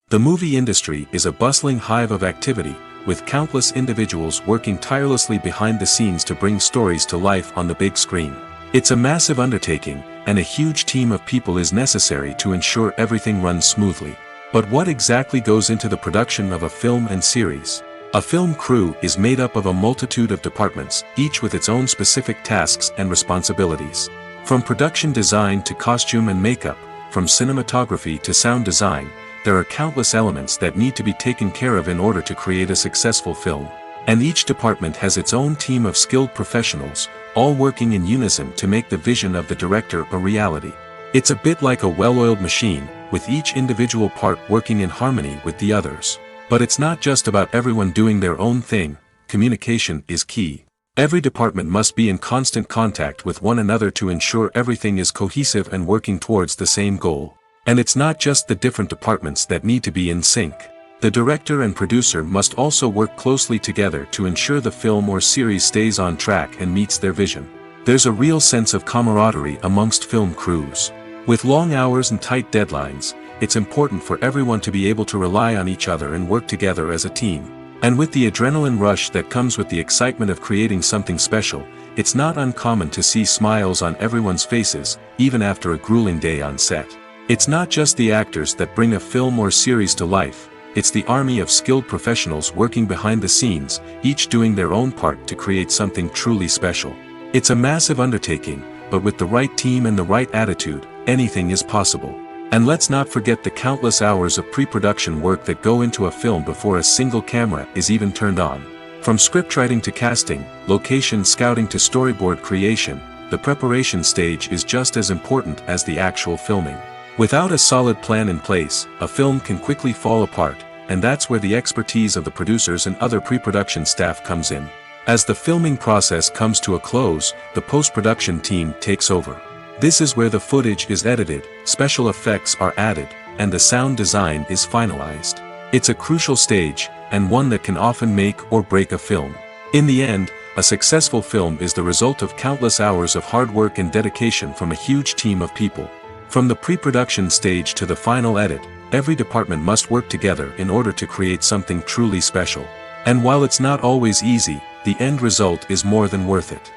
The movie industry is a bustling hive of activity, with countless individuals working tirelessly behind the scenes to bring stories to life on the big screen. It's a massive undertaking, and a huge team of people is necessary to ensure everything runs smoothly. But what exactly goes into the production of a film and series? A film crew is made up of a multitude of departments, each with its own specific tasks and responsibilities. From production design to costume and makeup, from cinematography to sound design, there are countless elements that need to be taken care of in order to create a successful film. And each department has its own team of skilled professionals, all working in unison to make the vision of the director a reality. It's a bit like a well-oiled machine, with each individual part working in harmony with the others. But it's not just about everyone doing their own thing. Communication is key. Every department must be in constant contact with one another to ensure everything is cohesive and working towards the same goal. And it's not just the different departments that need to be in sync. The director and producer must also work closely together to ensure the film or series stays on track and meets their vision. There's a real sense of camaraderie amongst film crews. With long hours and tight deadlines, it's important for everyone to be able to rely on each other and work together as a team. And with the adrenaline rush that comes with the excitement of creating something special, it's not uncommon to see smiles on everyone's faces, even after a grueling day on set. It's not just the actors that bring a film or series to life, it's the army of skilled professionals working behind the scenes, each doing their own part to create something truly special. It's a massive undertaking, but with the right team and the right attitude, anything is possible. And let's not forget the countless hours of pre-production work that go into a film before a single camera is even turned on. From scriptwriting to casting, location scouting to storyboard creation, the preparation stage is just as important as the actual filming. Without a solid plan in place, a film can quickly fall apart, and that's where the expertise of the producers and other pre-production staff comes in. As the filming process comes to a close, the post-production team takes over. This is where the footage is edited, special effects are added, and the sound design is finalized. It's a crucial stage, and one that can often make or break a film. In the end, a successful film is the result of countless hours of hard work and dedication from a huge team of people. From the pre-production stage to the final edit, every department must work together in order to create something truly special. And while it's not always easy, the end result is more than worth it.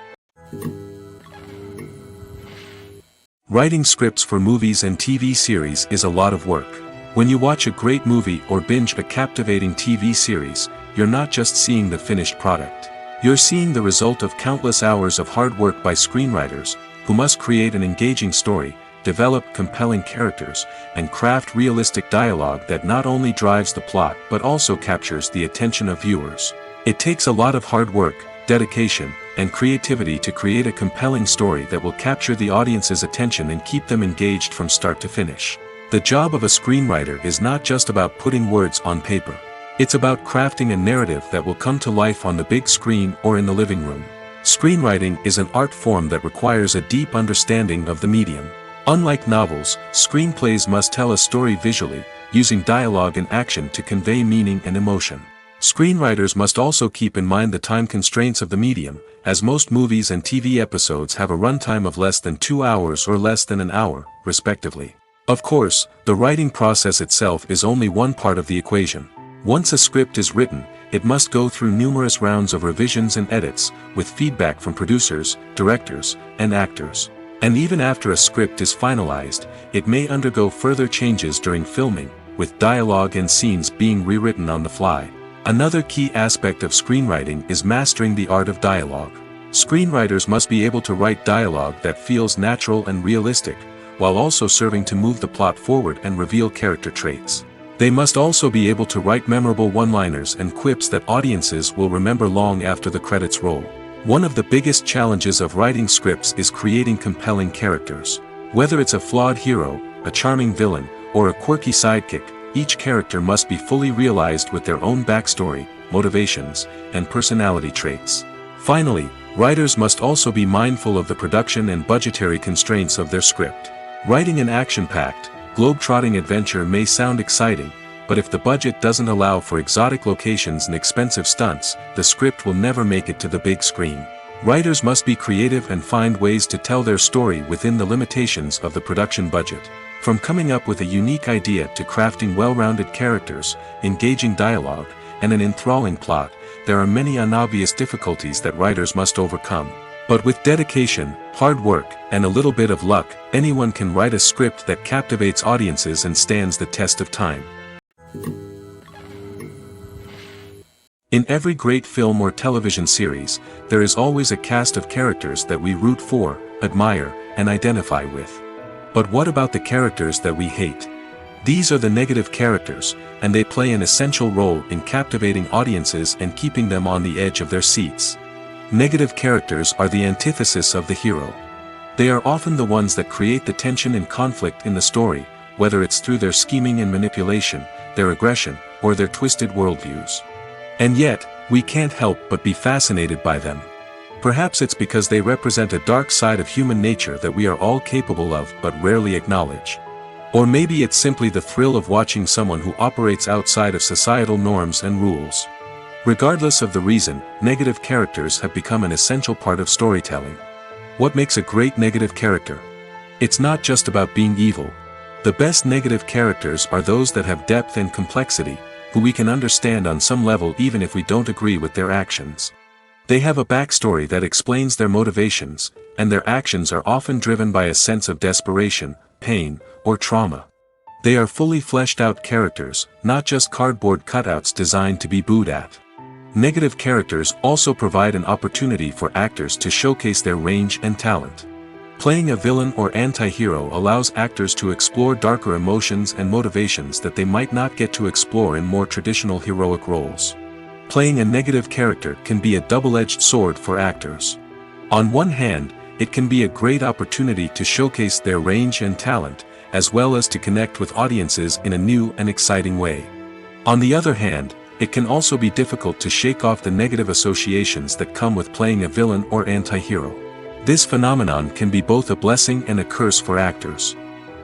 Writing scripts for movies and TV series is a lot of work. When you watch a great movie or binge a captivating TV series, you're not just seeing the finished product. You're seeing the result of countless hours of hard work by screenwriters, who must create an engaging story, develop compelling characters, and craft realistic dialogue that not only drives the plot but also captures the attention of viewers. It takes a lot of hard work, dedication, and creativity to create a compelling story that will capture the audience's attention and keep them engaged from start to finish. The job of a screenwriter is not just about putting words on paper. It's about crafting a narrative that will come to life on the big screen or in the living room. Screenwriting is an art form that requires a deep understanding of the medium. Unlike novels, screenplays must tell a story visually, using dialogue and action to convey meaning and emotion. Screenwriters must also keep in mind the time constraints of the medium, as most movies and TV episodes have a runtime of less than 2 hours or less than an hour, respectively. Of course, the writing process itself is only one part of the equation. Once a script is written, it must go through numerous rounds of revisions and edits, with feedback from producers, directors, and actors. And even after a script is finalized, it may undergo further changes during filming, with dialogue and scenes being rewritten on the fly. Another key aspect of screenwriting is mastering the art of dialogue. Screenwriters must be able to write dialogue that feels natural and realistic, while also serving to move the plot forward and reveal character traits. They must also be able to write memorable one-liners and quips that audiences will remember long after the credits roll. One of the biggest challenges of writing scripts is creating compelling characters. Whether it's a flawed hero, a charming villain, or a quirky sidekick, each character must be fully realized with their own backstory, motivations, and personality traits. Finally, writers must also be mindful of the production and budgetary constraints of their script. Writing an action-packed, globe-trotting adventure may sound exciting, but if the budget doesn't allow for exotic locations and expensive stunts, the script will never make it to the big screen. Writers must be creative and find ways to tell their story within the limitations of the production budget. From coming up with a unique idea to crafting well-rounded characters, engaging dialogue, and an enthralling plot, there are many unobvious difficulties that writers must overcome. But with dedication, hard work, and a little bit of luck, anyone can write a script that captivates audiences and stands the test of time. In every great film or television series, there is always a cast of characters that we root for, admire, and identify with. But what about the characters that we hate? These are the negative characters, and they play an essential role in captivating audiences and keeping them on the edge of their seats. Negative characters are the antithesis of the hero. They are often the ones that create the tension and conflict in the story, whether it's through their scheming and manipulation, their aggression, or their twisted worldviews. And yet, we can't help but be fascinated by them. Perhaps it's because they represent a dark side of human nature that we are all capable of but rarely acknowledge. Or maybe it's simply the thrill of watching someone who operates outside of societal norms and rules. Regardless of the reason, negative characters have become an essential part of storytelling. What makes a great negative character? It's not just about being evil. The best negative characters are those that have depth and complexity, who we can understand on some level even if we don't agree with their actions. They have a backstory that explains their motivations, and their actions are often driven by a sense of desperation, pain, or trauma. They are fully fleshed out characters, not just cardboard cutouts designed to be booed at. Negative characters also provide an opportunity for actors to showcase their range and talent. Playing a villain or anti-hero allows actors to explore darker emotions and motivations that they might not get to explore in more traditional heroic roles. Playing a negative character can be a double-edged sword for actors. On one hand, it can be a great opportunity to showcase their range and talent, as well as to connect with audiences in a new and exciting way. On the other hand, it can also be difficult to shake off the negative associations that come with playing a villain or anti-hero. This phenomenon can be both a blessing and a curse for actors.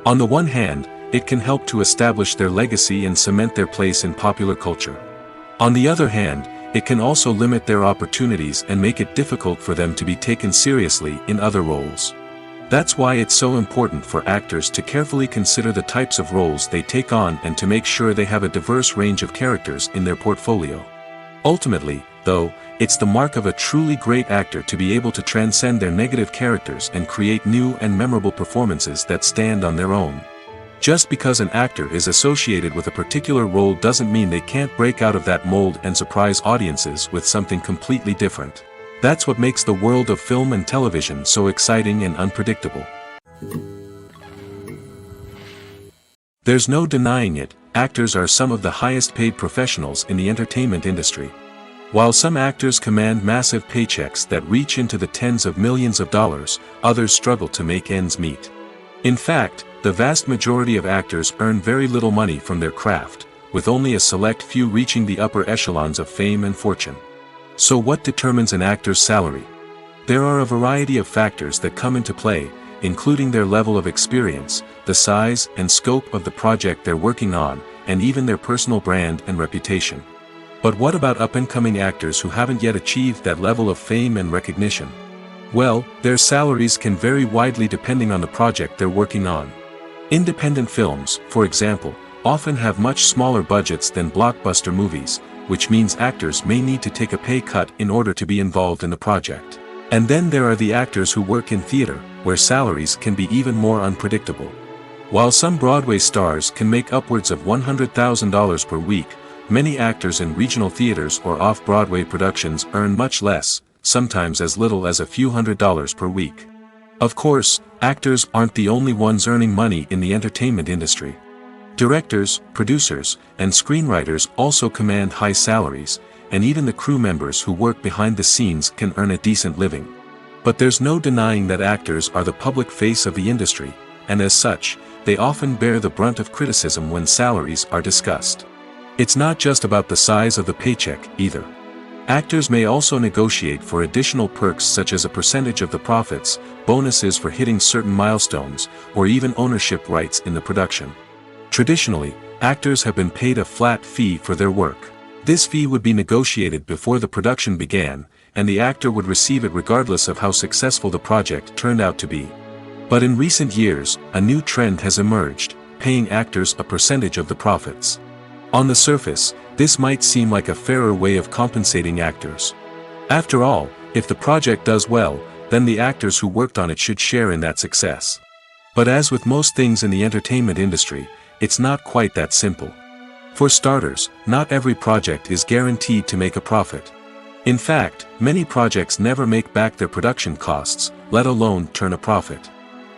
On the one hand, it can help to establish their legacy and cement their place in popular culture. On the other hand, it can also limit their opportunities and make it difficult for them to be taken seriously in other roles. That's why it's so important for actors to carefully consider the types of roles they take on and to make sure they have a diverse range of characters in their portfolio. Ultimately, though, it's the mark of a truly great actor to be able to transcend their negative characters and create new and memorable performances that stand on their own. Just because an actor is associated with a particular role doesn't mean they can't break out of that mold and surprise audiences with something completely different. That's what makes the world of film and television so exciting and unpredictable. There's no denying it, actors are some of the highest paid professionals in the entertainment industry. While some actors command massive paychecks that reach into the tens of millions of dollars, others struggle to make ends meet. In fact, the vast majority of actors earn very little money from their craft, with only a select few reaching the upper echelons of fame and fortune. So what determines an actor's salary? There are a variety of factors that come into play, including their level of experience, the size and scope of the project they're working on, and even their personal brand and reputation. But what about up-and-coming actors who haven't yet achieved that level of fame and recognition? Well, their salaries can vary widely depending on the project they're working on. Independent films, for example, often have much smaller budgets than blockbuster movies, which means actors may need to take a pay cut in order to be involved in the project. And then there are the actors who work in theater, where salaries can be even more unpredictable. While some Broadway stars can make upwards of $100,000 per week, many actors in regional theaters or off-Broadway productions earn much less, sometimes as little as a few $100s per week. Of course, actors aren't the only ones earning money in the entertainment industry. Directors, producers, and screenwriters also command high salaries, and even the crew members who work behind the scenes can earn a decent living. But there's no denying that actors are the public face of the industry, and as such, they often bear the brunt of criticism when salaries are discussed. It's not just about the size of the paycheck, either. Actors may also negotiate for additional perks such as a percentage of the profits, bonuses for hitting certain milestones, or even ownership rights in the production. Traditionally, actors have been paid a flat fee for their work. This fee would be negotiated before the production began, and the actor would receive it regardless of how successful the project turned out to be. But in recent years, a new trend has emerged, paying actors a percentage of the profits. On the surface, this might seem like a fairer way of compensating actors. After all, if the project does well, then the actors who worked on it should share in that success. But as with most things in the entertainment industry, it's not quite that simple. For starters, not every project is guaranteed to make a profit. In fact, many projects never make back their production costs, let alone turn a profit.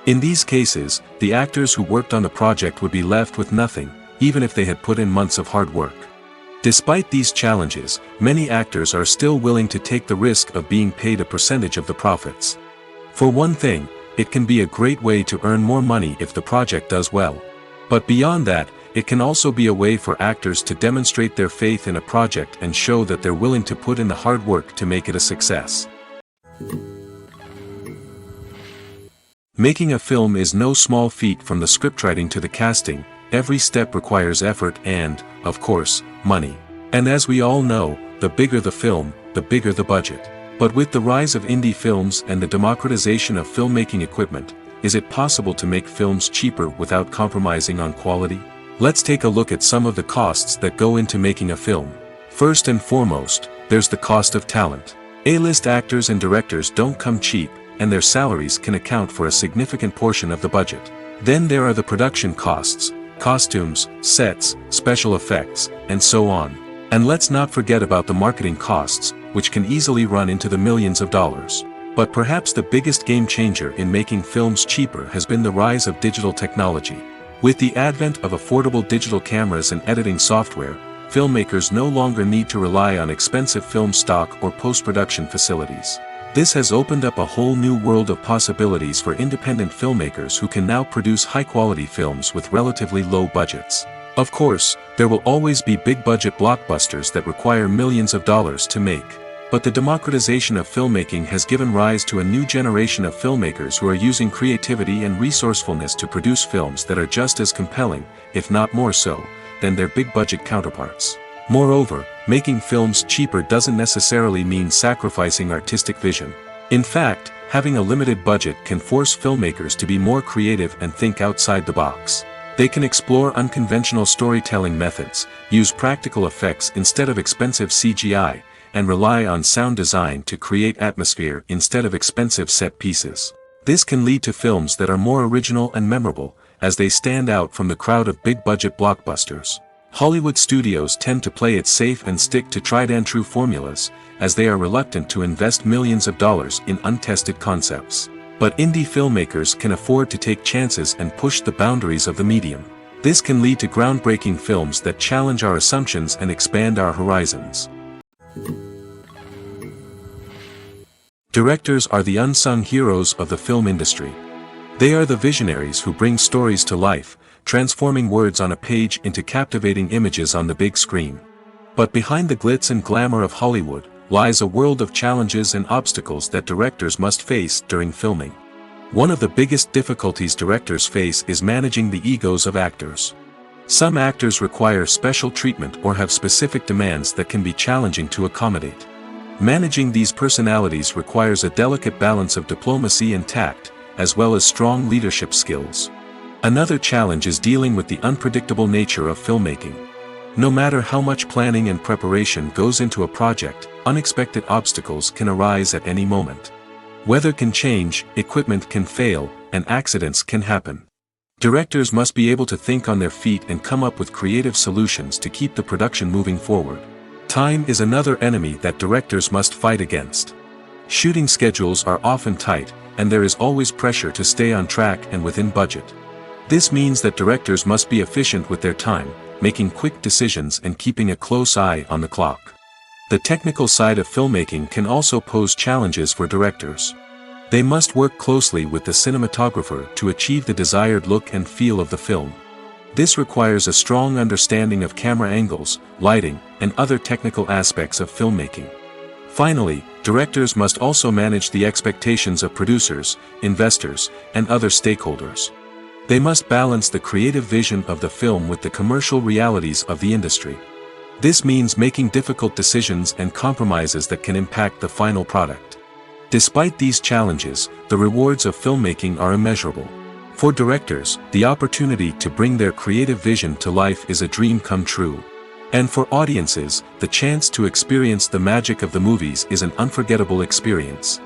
In these cases, the actors who worked on the project would be left with nothing, even if they had put in months of hard work. Despite these challenges, many actors are still willing to take the risk of being paid a percentage of the profits. For one thing, it can be a great way to earn more money if the project does well. But beyond that, it can also be a way for actors to demonstrate their faith in a project and show that they're willing to put in the hard work to make it a success. Making a film is no small feat. From the scriptwriting to the casting, every step requires effort and, of course, money. And as we all know, the bigger the film, the bigger the budget. But with the rise of indie films and the democratization of filmmaking equipment, is it possible to make films cheaper without compromising on quality? Let's take a look at some of the costs that go into making a film. First and foremost, there's the cost of talent. A-list actors and directors don't come cheap, and their salaries can account for a significant portion of the budget. Then there are the production costs, costumes, sets, special effects, and so on. And let's not forget about the marketing costs, which can easily run into the millions of dollars. But perhaps the biggest game changer in making films cheaper has been the rise of digital technology. With the advent of affordable digital cameras and editing software, filmmakers no longer need to rely on expensive film stock or post-production facilities. This has opened up a whole new world of possibilities for independent filmmakers who can now produce high-quality films with relatively low budgets. Of course, there will always be big-budget blockbusters that require millions of dollars to make. But the democratization of filmmaking has given rise to a new generation of filmmakers who are using creativity and resourcefulness to produce films that are just as compelling, if not more so, than their big-budget counterparts. Moreover, making films cheaper doesn't necessarily mean sacrificing artistic vision. In fact, having a limited budget can force filmmakers to be more creative and think outside the box. They can explore unconventional storytelling methods, use practical effects instead of expensive CGI, and rely on sound design to create atmosphere instead of expensive set pieces. This can lead to films that are more original and memorable, as they stand out from the crowd of big-budget blockbusters. Hollywood studios tend to play it safe and stick to tried-and-true formulas, as they are reluctant to invest millions of dollars in untested concepts. But indie filmmakers can afford to take chances and push the boundaries of the medium. This can lead to groundbreaking films that challenge our assumptions and expand our horizons. Directors are the unsung heroes of the film industry. They are the visionaries who bring stories to life, transforming words on a page into captivating images on the big screen. But behind the glitz and glamour of Hollywood lies a world of challenges and obstacles that directors must face during filming. One of the biggest difficulties directors face is managing the egos of actors. Some actors require special treatment or have specific demands that can be challenging to accommodate. Managing these personalities requires a delicate balance of diplomacy and tact, as well as strong leadership skills. Another challenge is dealing with the unpredictable nature of filmmaking. No matter how much planning and preparation goes into a project, unexpected obstacles can arise at any moment. Weather can change, equipment can fail, and accidents can happen. Directors must be able to think on their feet and come up with creative solutions to keep the production moving forward. Time is another enemy that directors must fight against. Shooting schedules are often tight, and there is always pressure to stay on track and within budget. This means that directors must be efficient with their time, making quick decisions and keeping a close eye on the clock. The technical side of filmmaking can also pose challenges for directors. They must work closely with the cinematographer to achieve the desired look and feel of the film. This requires a strong understanding of camera angles, lighting, and other technical aspects of filmmaking. Finally, directors must also manage the expectations of producers, investors, and other stakeholders. They must balance the creative vision of the film with the commercial realities of the industry. This means making difficult decisions and compromises that can impact the final product. Despite these challenges, the rewards of filmmaking are immeasurable. For directors, the opportunity to bring their creative vision to life is a dream come true. And for audiences, the chance to experience the magic of the movies is an unforgettable experience.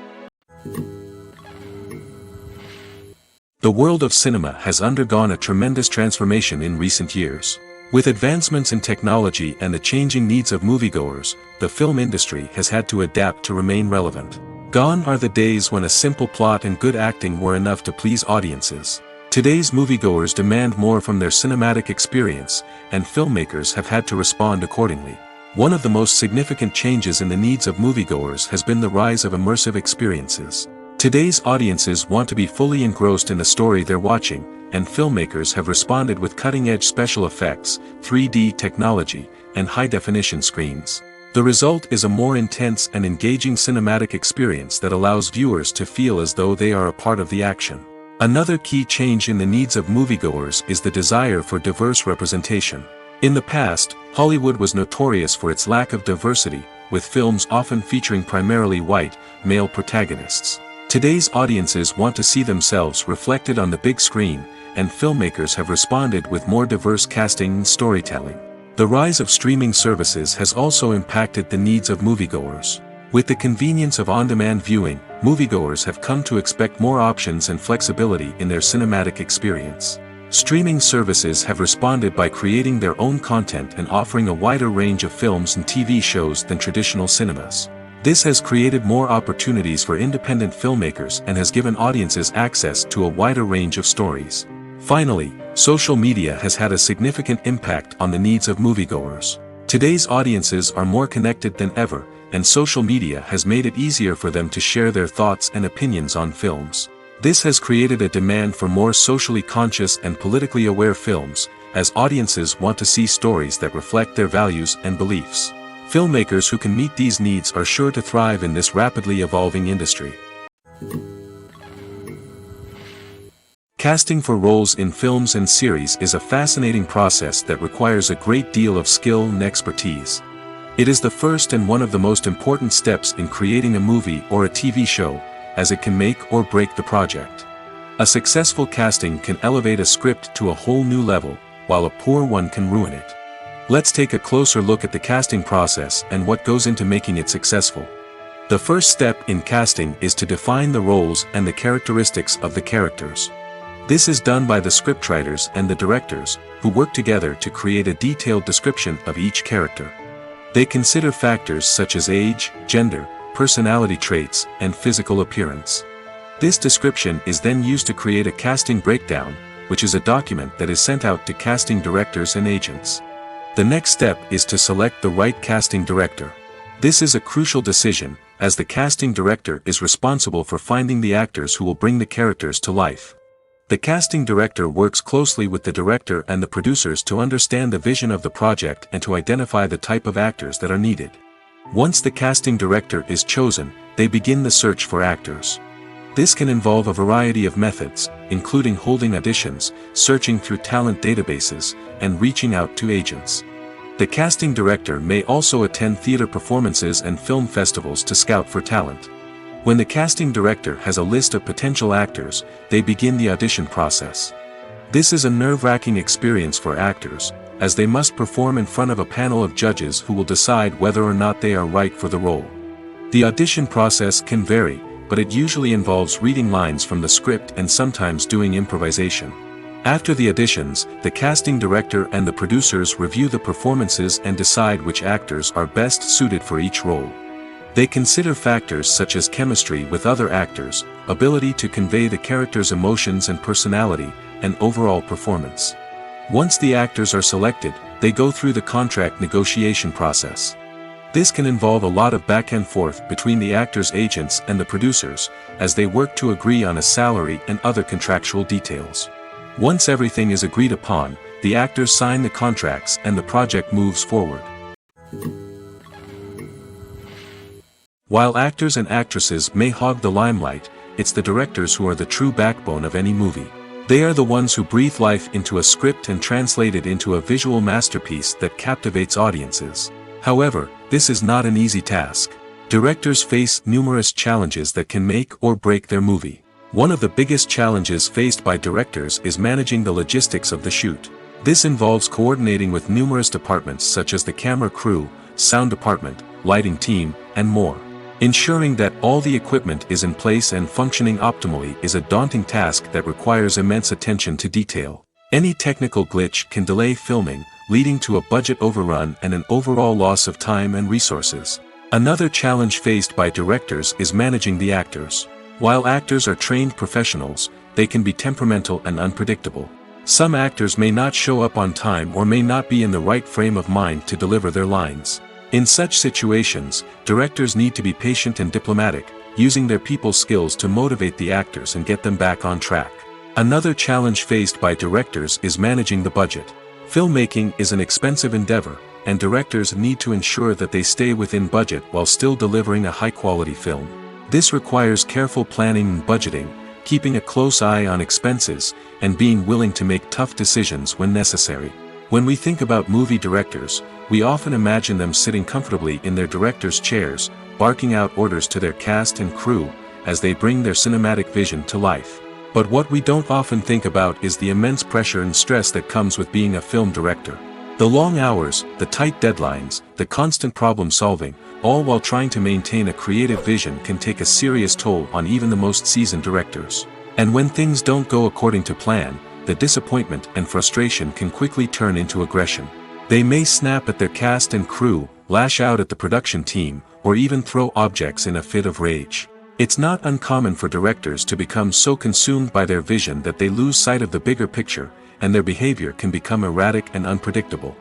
The world of cinema has undergone a tremendous transformation in recent years. With advancements in technology and the changing needs of moviegoers, the film industry has had to adapt to remain relevant. Gone are the days when a simple plot and good acting were enough to please audiences. Today's moviegoers demand more from their cinematic experience, and filmmakers have had to respond accordingly. One of the most significant changes in the needs of moviegoers has been the rise of immersive experiences. Today's audiences want to be fully engrossed in the story they're watching, and filmmakers have responded with cutting-edge special effects, 3D technology, and high-definition screens. The result is a more intense and engaging cinematic experience that allows viewers to feel as though they are a part of the action. Another key change in the needs of moviegoers is the desire for diverse representation. In the past, Hollywood was notorious for its lack of diversity, with films often featuring primarily white, male protagonists. Today's audiences want to see themselves reflected on the big screen, and filmmakers have responded with more diverse casting and storytelling. The rise of streaming services has also impacted the needs of moviegoers. With the convenience of on-demand viewing, moviegoers have come to expect more options and flexibility in their cinematic experience. Streaming services have responded by creating their own content and offering a wider range of films and TV shows than traditional cinemas. This has created more opportunities for independent filmmakers and has given audiences access to a wider range of stories. Finally, social media has had a significant impact on the needs of moviegoers. Today's audiences are more connected than ever, and social media has made it easier for them to share their thoughts and opinions on films. This has created a demand for more socially conscious and politically aware films, as audiences want to see stories that reflect their values and beliefs. Filmmakers who can meet these needs are sure to thrive in this rapidly evolving industry. Casting for roles in films and series is a fascinating process that requires a great deal of skill and expertise. It is the first and one of the most important steps in creating a movie or a TV show, as it can make or break the project. A successful casting can elevate a script to a whole new level, while a poor one can ruin it. Let's take a closer look at the casting process and what goes into making it successful. The first step in casting is to define the roles and the characteristics of the characters. This is done by the scriptwriters and the directors, who work together to create a detailed description of each character. They consider factors such as age, gender, personality traits, and physical appearance. This description is then used to create a casting breakdown, which is a document that is sent out to casting directors and agents. The next step is to select the right casting director. This is a crucial decision, as the casting director is responsible for finding the actors who will bring the characters to life. The casting director works closely with the director and the producers to understand the vision of the project and to identify the type of actors that are needed. Once the casting director is chosen, they begin the search for actors. This can involve a variety of methods, including holding auditions, searching through talent databases, and reaching out to agents. The casting director may also attend theater performances and film festivals to scout for talent. When the casting director has a list of potential actors, they begin the audition process. This is a nerve-wracking experience for actors, as they must perform in front of a panel of judges who will decide whether or not they are right for the role. The audition process can vary, but it usually involves reading lines from the script and sometimes doing improvisation. After the auditions, the casting director and the producers review the performances and decide which actors are best suited for each role. They consider factors such as chemistry with other actors, ability to convey the character's emotions and personality, and overall performance. Once the actors are selected, they go through the contract negotiation process. This can involve a lot of back and forth between the actors' agents and the producers, as they work to agree on a salary and other contractual details. Once everything is agreed upon, the actors sign the contracts and the project moves forward. While actors and actresses may hog the limelight, it's the directors who are the true backbone of any movie. They are the ones who breathe life into a script and translate it into a visual masterpiece that captivates audiences. However, this is not an easy task. Directors face numerous challenges that can make or break their movie. One of the biggest challenges faced by directors is managing the logistics of the shoot. This involves coordinating with numerous departments such as the camera crew, sound department, lighting team, and more. Ensuring that all the equipment is in place and functioning optimally is a daunting task that requires immense attention to detail. Any technical glitch can delay filming, leading to a budget overrun and an overall loss of time and resources. Another challenge faced by directors is managing the actors. While actors are trained professionals, they can be temperamental and unpredictable. Some actors may not show up on time or may not be in the right frame of mind to deliver their lines. In such situations, directors need to be patient and diplomatic, using their people skills to motivate the actors and get them back on track. Another challenge faced by directors is managing the budget. Filmmaking is an expensive endeavor, and directors need to ensure that they stay within budget while still delivering a high-quality film. This requires careful planning and budgeting, keeping a close eye on expenses, and being willing to make tough decisions when necessary. When we think about movie directors, we often imagine them sitting comfortably in their director's chairs, barking out orders to their cast and crew, as they bring their cinematic vision to life. But what we don't often think about is the immense pressure and stress that comes with being a film director. The long hours, the tight deadlines, the constant problem solving, all while trying to maintain a creative vision can take a serious toll on even the most seasoned directors. And when things don't go according to plan, the disappointment and frustration can quickly turn into aggression. They may snap at their cast and crew, lash out at the production team, or even throw objects in a fit of rage. It's not uncommon for directors to become so consumed by their vision that they lose sight of the bigger picture, and their behavior can become erratic and unpredictable.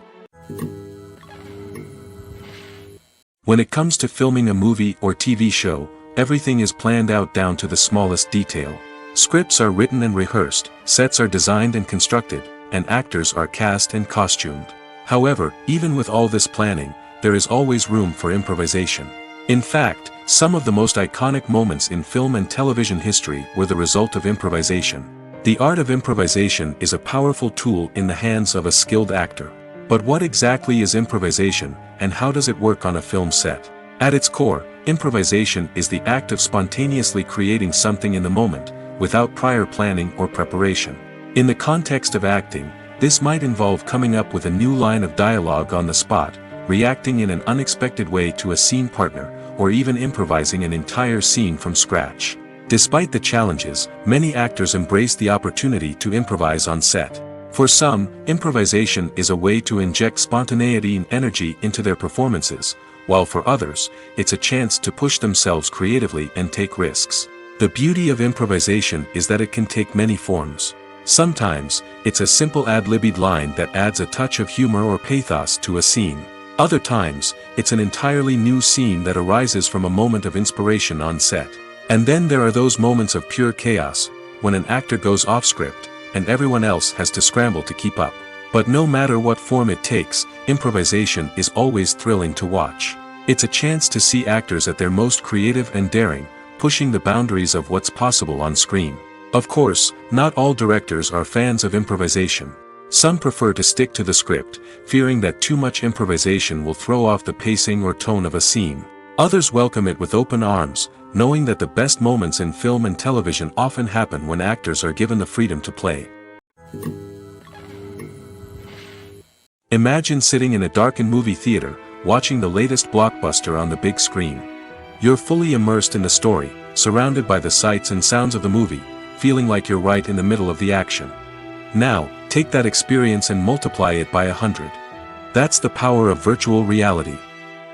When it comes to filming a movie or TV show, everything is planned out down to the smallest detail. Scripts are written and rehearsed, sets are designed and constructed, and actors are cast and costumed. However, even with all this planning, there is always room for improvisation. In fact, some of the most iconic moments in film and television history were the result of improvisation. The art of improvisation is a powerful tool in the hands of a skilled actor. But what exactly is improvisation, and how does it work on a film set? At its core, improvisation is the act of spontaneously creating something in the moment, without prior planning or preparation. In the context of acting, this might involve coming up with a new line of dialogue on the spot, reacting in an unexpected way to a scene partner, or even improvising an entire scene from scratch. Despite the challenges, many actors embrace the opportunity to improvise on set. For some, improvisation is a way to inject spontaneity and energy into their performances, while for others, it's a chance to push themselves creatively and take risks. The beauty of improvisation is that it can take many forms. Sometimes, it's a simple ad-libbed line that adds a touch of humor or pathos to a scene. Other times, it's an entirely new scene that arises from a moment of inspiration on set. And then there are those moments of pure chaos, when an actor goes off script, and everyone else has to scramble to keep up. But no matter what form it takes, improvisation is always thrilling to watch. It's a chance to see actors at their most creative and daring, pushing the boundaries of what's possible on screen. Of course, not all directors are fans of improvisation. Some prefer to stick to the script, fearing that too much improvisation will throw off the pacing or tone of a scene. Others welcome it with open arms, knowing that the best moments in film and television often happen when actors are given the freedom to play. Imagine sitting in a darkened movie theater, watching the latest blockbuster on the big screen. You're fully immersed in the story, surrounded by the sights and sounds of the movie, feeling like you're right in the middle of the action. Now, take that experience and multiply it by 100. That's the power of virtual reality.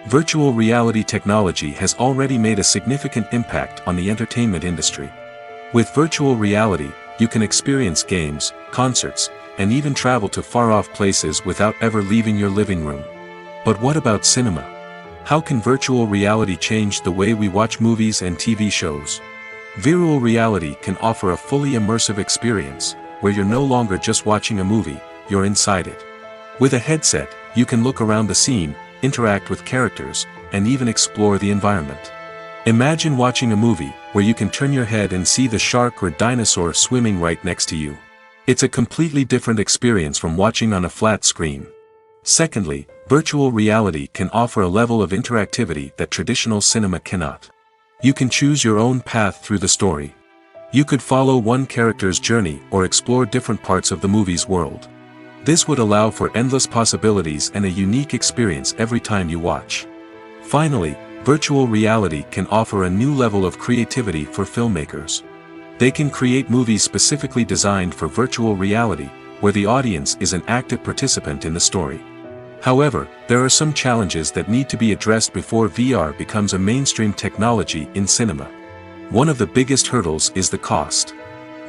Virtual reality technology has already made a significant impact on the entertainment industry. With virtual reality, you can experience games, concerts, and even travel to far-off places without ever leaving your living room. But what about cinema? How can virtual reality change the way we watch movies and TV shows? Virtual reality can offer a fully immersive experience, where you're no longer just watching a movie, you're inside it. With a headset, you can look around the scene, interact with characters, and even explore the environment. Imagine watching a movie where you can turn your head and see the shark or dinosaur swimming right next to you. It's a completely different experience from watching on a flat screen. Secondly, virtual reality can offer a level of interactivity that traditional cinema cannot. You can choose your own path through the story. You could follow one character's journey or explore different parts of the movie's world. This would allow for endless possibilities and a unique experience every time you watch. Finally, virtual reality can offer a new level of creativity for filmmakers. They can create movies specifically designed for virtual reality, where the audience is an active participant in the story. However, there are some challenges that need to be addressed before VR becomes a mainstream technology in cinema. One of the biggest hurdles is the cost.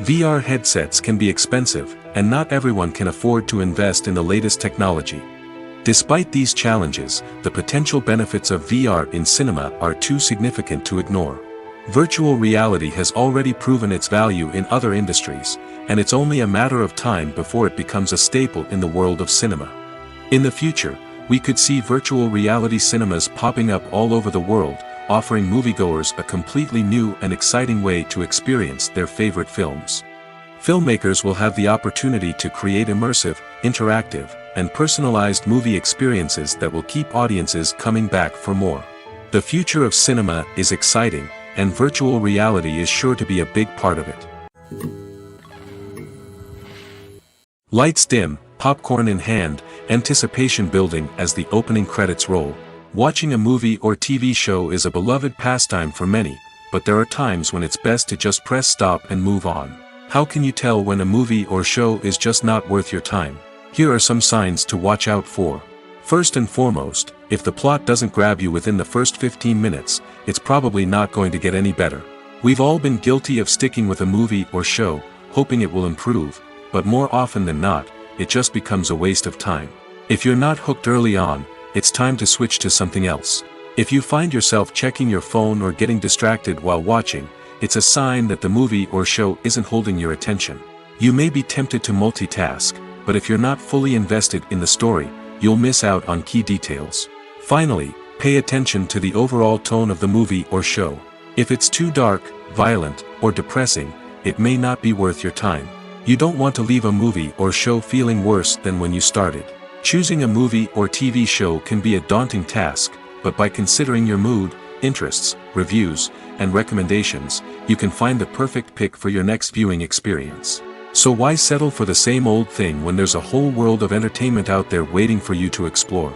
VR headsets can be expensive, and not everyone can afford to invest in the latest technology. Despite these challenges, the potential benefits of VR in cinema are too significant to ignore. Virtual reality has already proven its value in other industries, and it's only a matter of time before it becomes a staple in the world of cinema. In the future, we could see virtual reality cinemas popping up all over the world, offering moviegoers a completely new and exciting way to experience their favorite films. Filmmakers will have the opportunity to create immersive, interactive, and personalized movie experiences that will keep audiences coming back for more. The future of cinema is exciting, and virtual reality is sure to be a big part of it. Lights dim, popcorn in hand, anticipation building as the opening credits roll. Watching a movie or TV show is a beloved pastime for many, but there are times when it's best to just press stop and move on. How can you tell when a movie or show is just not worth your time? Here are some signs to watch out for. First and foremost, if the plot doesn't grab you within the first 15 minutes, it's probably not going to get any better. We've all been guilty of sticking with a movie or show, hoping it will improve, but more often than not, it just becomes a waste of time. If you're not hooked early on, it's time to switch to something else. If you find yourself checking your phone or getting distracted while watching, it's a sign that the movie or show isn't holding your attention. You may be tempted to multitask, but if you're not fully invested in the story, you'll miss out on key details. Finally, pay attention to the overall tone of the movie or show. If it's too dark, violent, or depressing, it may not be worth your time. You don't want to leave a movie or show feeling worse than when you started. Choosing a movie or TV show can be a daunting task, but by considering your mood, interests, reviews, and recommendations, you can find the perfect pick for your next viewing experience. So why settle for the same old thing when there's a whole world of entertainment out there waiting for you to explore?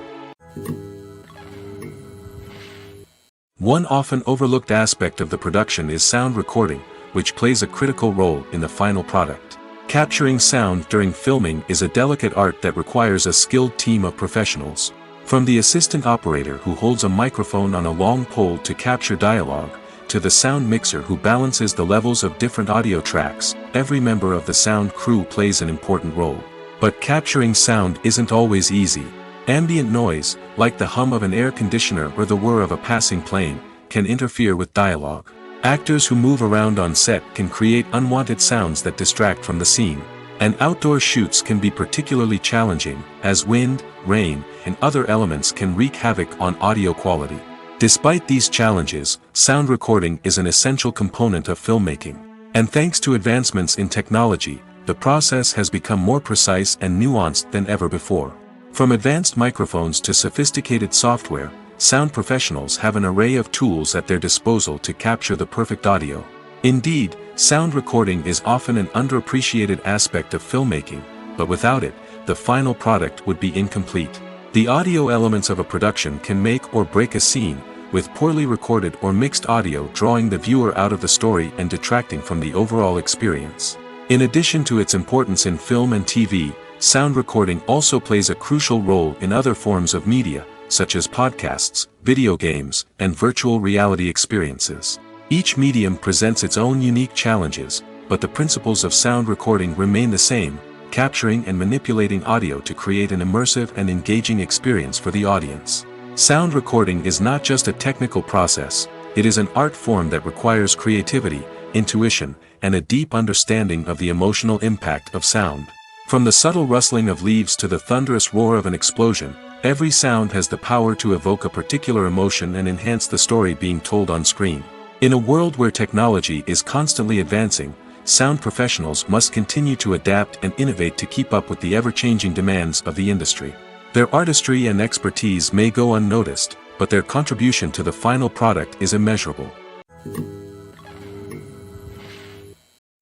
One often overlooked aspect of the production is sound recording, which plays a critical role in the final product. Capturing sound during filming is a delicate art that requires a skilled team of professionals. From the assistant operator who holds a microphone on a long pole to capture dialogue, to the sound mixer who balances the levels of different audio tracks, every member of the sound crew plays an important role. But capturing sound isn't always easy. Ambient noise, like the hum of an air conditioner or the whir of a passing plane, can interfere with dialogue. Actors who move around on set can create unwanted sounds that distract from the scene. And outdoor shoots can be particularly challenging, as wind, rain, and other elements can wreak havoc on audio quality. Despite these challenges, sound recording is an essential component of filmmaking. And thanks to advancements in technology, the process has become more precise and nuanced than ever before. From advanced microphones to sophisticated software, sound professionals have an array of tools at their disposal to capture the perfect audio. Indeed, sound recording is often an underappreciated aspect of filmmaking, but without it, the final product would be incomplete. The audio elements of a production can make or break a scene, with poorly recorded or mixed audio drawing the viewer out of the story and detracting from the overall experience. In addition to its importance in film and TV, sound recording also plays a crucial role in other forms of media, such as podcasts, video games, and virtual reality experiences. Each medium presents its own unique challenges, but the principles of sound recording remain the same, capturing and manipulating audio to create an immersive and engaging experience for the audience. Sound recording is not just a technical process, it is an art form that requires creativity, intuition, and a deep understanding of the emotional impact of sound. From the subtle rustling of leaves to the thunderous roar of an explosion, every sound has the power to evoke a particular emotion and enhance the story being told on screen. In a world where technology is constantly advancing, sound professionals must continue to adapt and innovate to keep up with the ever-changing demands of the industry. Their artistry and expertise may go unnoticed, but their contribution to the final product is immeasurable.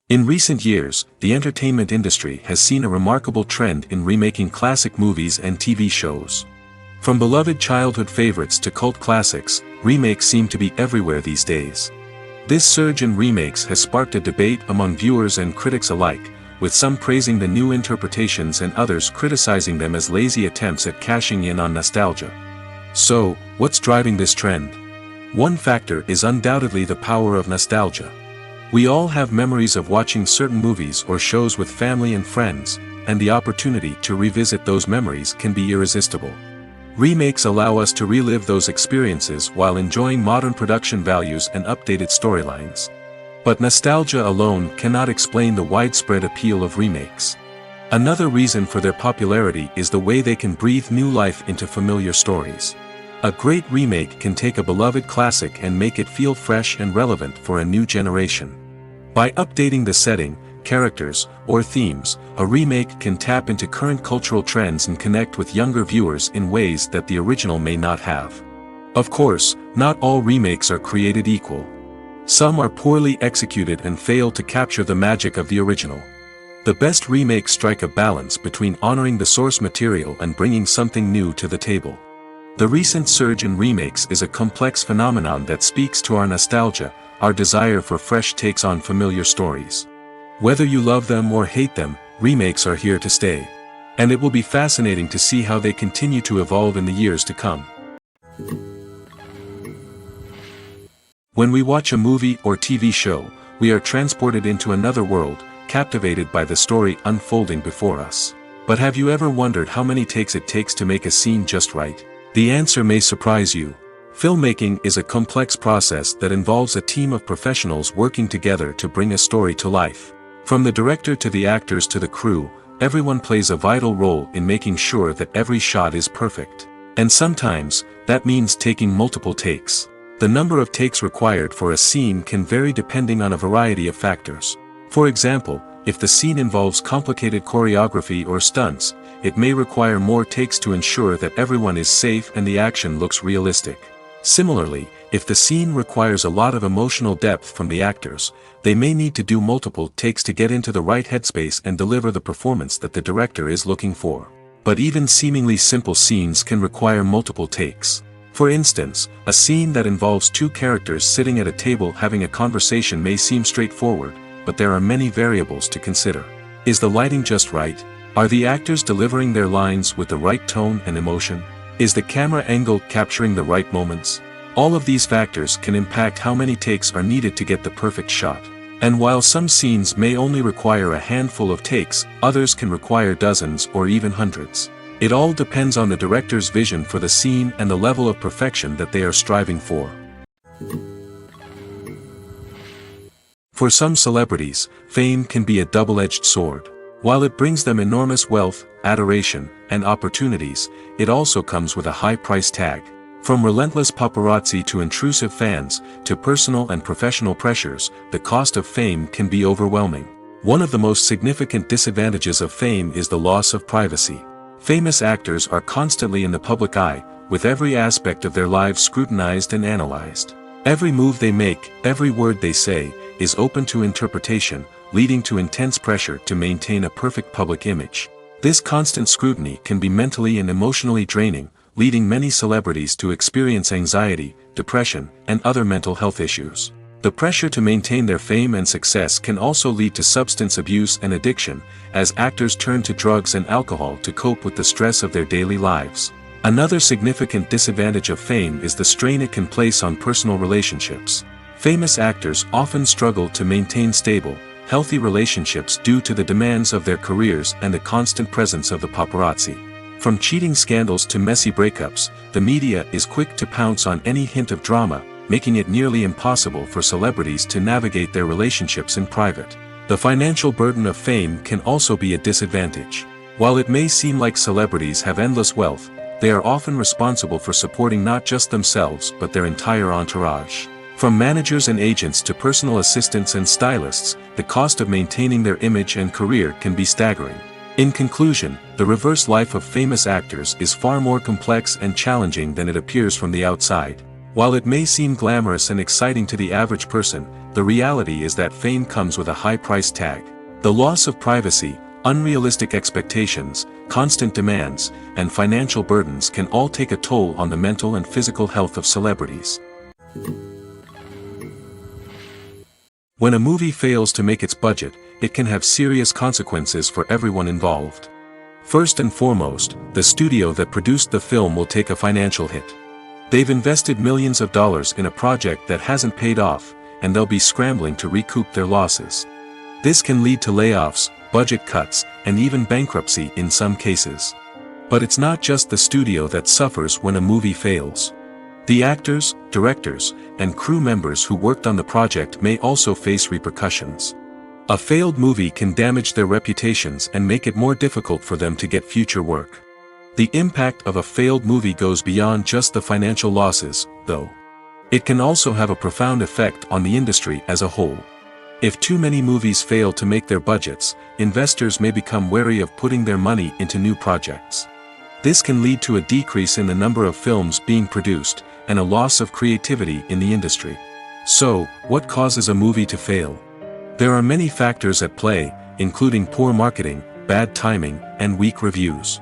In recent years, the entertainment industry has seen a remarkable trend in remaking classic movies and TV shows. From beloved childhood favorites to cult classics, remakes seem to be everywhere these days. This surge in remakes has sparked a debate among viewers and critics alike, with some praising the new interpretations and others criticizing them as lazy attempts at cashing in on nostalgia. So, what's driving this trend? One factor is undoubtedly the power of nostalgia. We all have memories of watching certain movies or shows with family and friends, and the opportunity to revisit those memories can be irresistible. Remakes allow us to relive those experiences while enjoying modern production values and updated storylines. But nostalgia alone cannot explain the widespread appeal of remakes. Another reason for their popularity is the way they can breathe new life into familiar stories. A great remake can take a beloved classic and make it feel fresh and relevant for a new generation. By updating the setting, characters, or themes, a remake can tap into current cultural trends and connect with younger viewers in ways that the original may not have. Of course, not all remakes are created equal. Some are poorly executed and fail to capture the magic of the original. The best remakes strike a balance between honoring the source material and bringing something new to the table. The recent surge in remakes is a complex phenomenon that speaks to our nostalgia, our desire for fresh takes on familiar stories. Whether you love them or hate them, remakes are here to stay. And it will be fascinating to see how they continue to evolve in the years to come. When we watch a movie or TV show, we are transported into another world, captivated by the story unfolding before us. But have you ever wondered how many takes it takes to make a scene just right? The answer may surprise you. Filmmaking is a complex process that involves a team of professionals working together to bring a story to life. From the director to the actors to the crew, everyone plays a vital role in making sure that every shot is perfect. And sometimes, that means taking multiple takes. The number of takes required for a scene can vary depending on a variety of factors. For example, if the scene involves complicated choreography or stunts, it may require more takes to ensure that everyone is safe and the action looks realistic. Similarly, if the scene requires a lot of emotional depth from the actors, they may need to do multiple takes to get into the right headspace and deliver the performance that the director is looking for. But even seemingly simple scenes can require multiple takes. For instance, a scene that involves two characters sitting at a table having a conversation may seem straightforward, but there are many variables to consider. Is the lighting just right? Are the actors delivering their lines with the right tone and emotion? Is the camera angle capturing the right moments? All of these factors can impact how many takes are needed to get the perfect shot. And while some scenes may only require a handful of takes, others can require dozens or even hundreds. It all depends on the director's vision for the scene and the level of perfection that they are striving for. For some celebrities, fame can be a double-edged sword. While it brings them enormous wealth, adoration, and opportunities, it also comes with a high price tag. From relentless paparazzi to intrusive fans, to personal and professional pressures, the cost of fame can be overwhelming. One of the most significant disadvantages of fame is the loss of privacy. Famous actors are constantly in the public eye, with every aspect of their lives scrutinized and analyzed. Every move they make, every word they say, is open to interpretation, leading to intense pressure to maintain a perfect public image. This constant scrutiny can be mentally and emotionally draining, leading many celebrities to experience anxiety, depression, and other mental health issues. The pressure to maintain their fame and success can also lead to substance abuse and addiction, as actors turn to drugs and alcohol to cope with the stress of their daily lives. Another significant disadvantage of fame is the strain it can place on personal relationships. Famous actors often struggle to maintain stable, healthy relationships due to the demands of their careers and the constant presence of the paparazzi. From cheating scandals to messy breakups, the media is quick to pounce on any hint of drama, making it nearly impossible for celebrities to navigate their relationships in private. The financial burden of fame can also be a disadvantage. While it may seem like celebrities have endless wealth, they are often responsible for supporting not just themselves but their entire entourage. From managers and agents to personal assistants and stylists, the cost of maintaining their image and career can be staggering. In conclusion, the reverse life of famous actors is far more complex and challenging than it appears from the outside. While it may seem glamorous and exciting to the average person, the reality is that fame comes with a high price tag. The loss of privacy, unrealistic expectations, constant demands, and financial burdens can all take a toll on the mental and physical health of celebrities. When a movie fails to make its budget, it can have serious consequences for everyone involved. First and foremost, the studio that produced the film will take a financial hit. They've invested millions of dollars in a project that hasn't paid off, and they'll be scrambling to recoup their losses. This can lead to layoffs, budget cuts, and even bankruptcy in some cases. But it's not just the studio that suffers when a movie fails. The actors, directors, and crew members who worked on the project may also face repercussions. A failed movie can damage their reputations and make it more difficult for them to get future work. The impact of a failed movie goes beyond just the financial losses, though. It can also have a profound effect on the industry as a whole. If too many movies fail to make their budgets, investors may become wary of putting their money into new projects. This can lead to a decrease in the number of films being produced, and a loss of creativity in the industry. So, what causes a movie to fail? There are many factors at play, including poor marketing, bad timing, and weak reviews.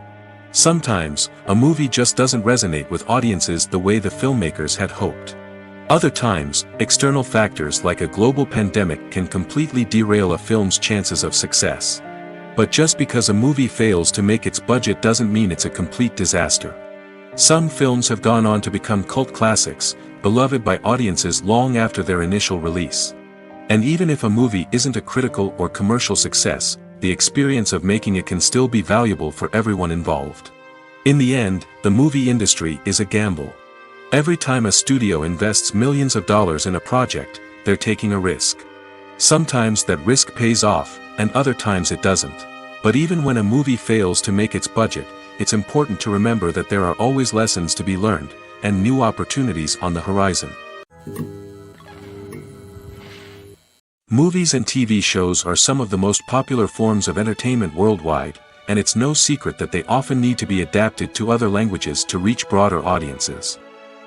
Sometimes, a movie just doesn't resonate with audiences the way the filmmakers had hoped. Other times, external factors like a global pandemic can completely derail a film's chances of success. But just because a movie fails to make its budget doesn't mean it's a complete disaster. Some films have gone on to become cult classics, beloved by audiences long after their initial release. And even if a movie isn't a critical or commercial success, the experience of making it can still be valuable for everyone involved. In the end, the movie industry is a gamble. Every time a studio invests millions of dollars in a project, they're taking a risk. Sometimes that risk pays off, and other times it doesn't. But even when a movie fails to make its budget, it's important to remember that there are always lessons to be learned, and new opportunities on the horizon. Movies and TV shows are some of the most popular forms of entertainment worldwide, and it's no secret that they often need to be adapted to other languages to reach broader audiences.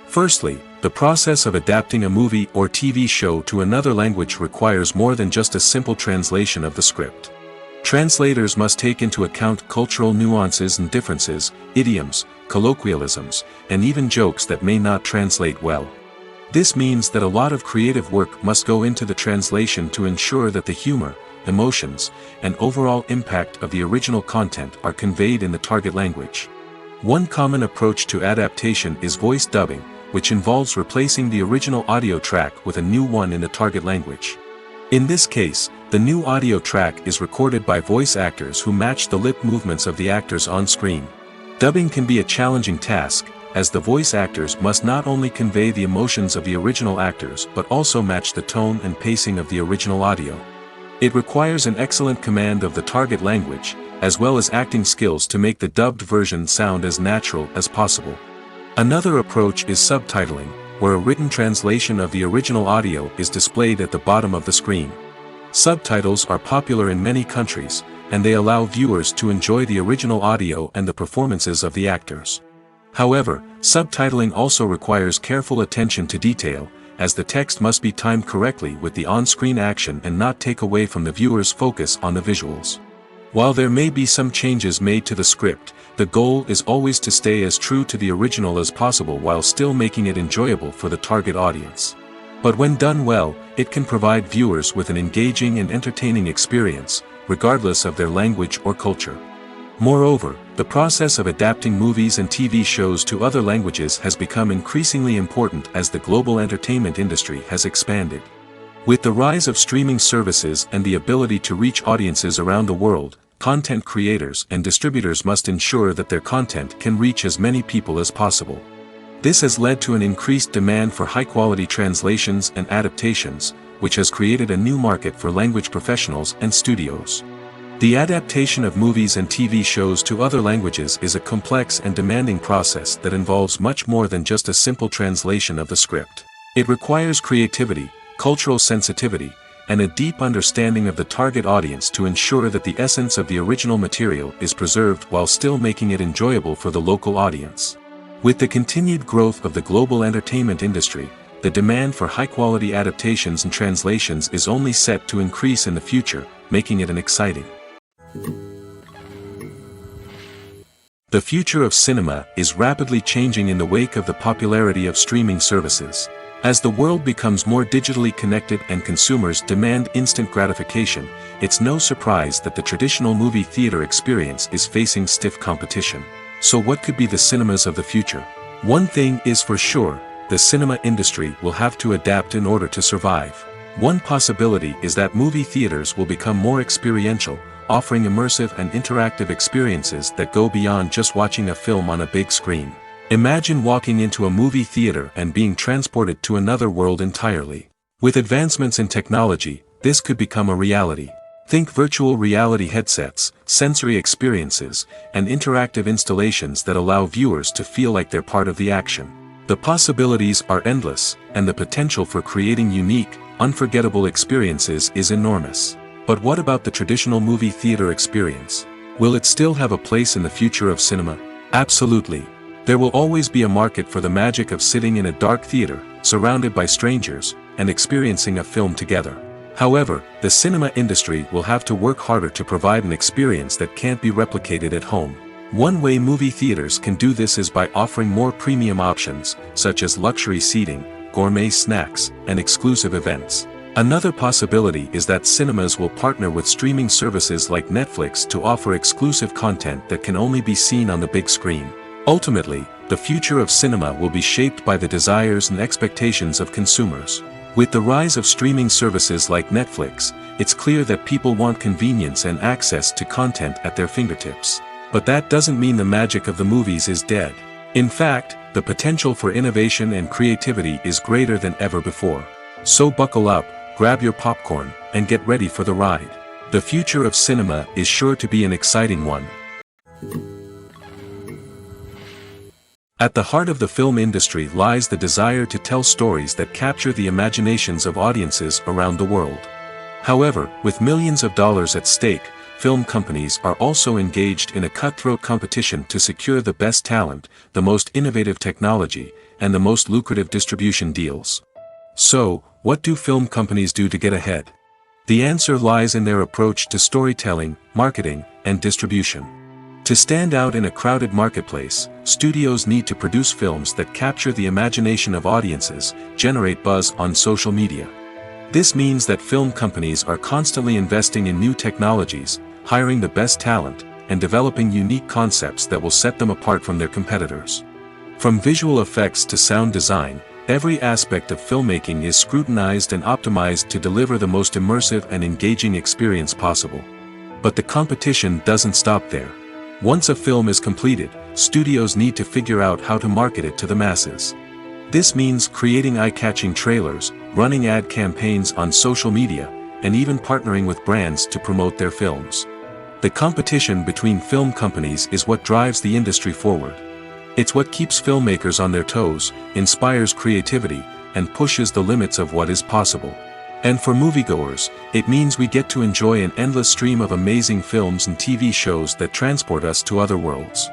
Firstly, the process of adapting a movie or TV show to another language requires more than just a simple translation of the script. Translators must take into account cultural nuances and differences, idioms, colloquialisms, and even jokes that may not translate well. This means that a lot of creative work must go into the translation to ensure that the humor, emotions, and overall impact of the original content are conveyed in the target language. One common approach to adaptation is voice dubbing, which involves replacing the original audio track with a new one in the target language. In this case, the new audio track is recorded by voice actors who match the lip movements of the actors on screen. Dubbing can be a challenging task, as the voice actors must not only convey the emotions of the original actors but also match the tone and pacing of the original audio. It requires an excellent command of the target language, as well as acting skills to make the dubbed version sound as natural as possible. Another approach is subtitling, where a written translation of the original audio is displayed at the bottom of the screen. Subtitles are popular in many countries, and they allow viewers to enjoy the original audio and the performances of the actors. However, subtitling also requires careful attention to detail, as the text must be timed correctly with the on-screen action and not take away from the viewer's focus on the visuals. While there may be some changes made to the script, the goal is always to stay as true to the original as possible while still making it enjoyable for the target audience. But when done well, it can provide viewers with an engaging and entertaining experience, regardless of their language or culture. Moreover, the process of adapting movies and TV shows to other languages has become increasingly important as the global entertainment industry has expanded. With the rise of streaming services and the ability to reach audiences around the world, content creators and distributors must ensure that their content can reach as many people as possible. This has led to an increased demand for high-quality translations and adaptations, which has created a new market for language professionals and studios. The adaptation of movies and TV shows to other languages is a complex and demanding process that involves much more than just a simple translation of the script. It requires creativity, cultural sensitivity, and a deep understanding of the target audience to ensure that the essence of the original material is preserved while still making it enjoyable for the local audience. With the continued growth of the global entertainment industry, the demand for high-quality adaptations and translations is only set to increase in the future, making it an exciting. The future of cinema is rapidly changing in the wake of the popularity of streaming services. As the world becomes more digitally connected and consumers demand instant gratification, it's no surprise that the traditional movie theater experience is facing stiff competition. So what could be the cinemas of the future? One thing is for sure, the cinema industry will have to adapt in order to survive. One possibility is that movie theaters will become more experiential, offering immersive and interactive experiences that go beyond just watching a film on a big screen. Imagine walking into a movie theater and being transported to another world entirely. With advancements in technology, this could become a reality. Think virtual reality headsets, sensory experiences, and interactive installations that allow viewers to feel like they're part of the action. The possibilities are endless, and the potential for creating unique, unforgettable experiences is enormous. But what about the traditional movie theater experience? Will it still have a place in the future of cinema? Absolutely. There will always be a market for the magic of sitting in a dark theater, surrounded by strangers, and experiencing a film together. However, the cinema industry will have to work harder to provide an experience that can't be replicated at home. One way movie theaters can do this is by offering more premium options, such as luxury seating, gourmet snacks, and exclusive events. Another possibility is that cinemas will partner with streaming services like Netflix to offer exclusive content that can only be seen on the big screen. Ultimately, the future of cinema will be shaped by the desires and expectations of consumers. With the rise of streaming services like Netflix, it's clear that people want convenience and access to content at their fingertips. But that doesn't mean the magic of the movies is dead. In fact, the potential for innovation and creativity is greater than ever before. So buckle up, grab your popcorn, and get ready for the ride. The future of cinema is sure to be an exciting one. At the heart of the film industry lies the desire to tell stories that capture the imaginations of audiences around the world. However, with millions of dollars at stake, film companies are also engaged in a cutthroat competition to secure the best talent, the most innovative technology, and the most lucrative distribution deals. So, what do film companies do to get ahead? The answer lies in their approach to storytelling, marketing, and distribution. To stand out in a crowded marketplace, studios need to produce films that capture the imagination of audiences, generate buzz on social media. This means that film companies are constantly investing in new technologies, hiring the best talent, and developing unique concepts that will set them apart from their competitors. From visual effects to sound design, every aspect of filmmaking is scrutinized and optimized to deliver the most immersive and engaging experience possible. But the competition doesn't stop there. Once a film is completed, studios need to figure out how to market it to the masses. This means creating eye-catching trailers, running ad campaigns on social media, and even partnering with brands to promote their films. The competition between film companies is what drives the industry forward. It's what keeps filmmakers on their toes, inspires creativity, and pushes the limits of what is possible. And for moviegoers, it means we get to enjoy an endless stream of amazing films and TV shows that transport us to other worlds.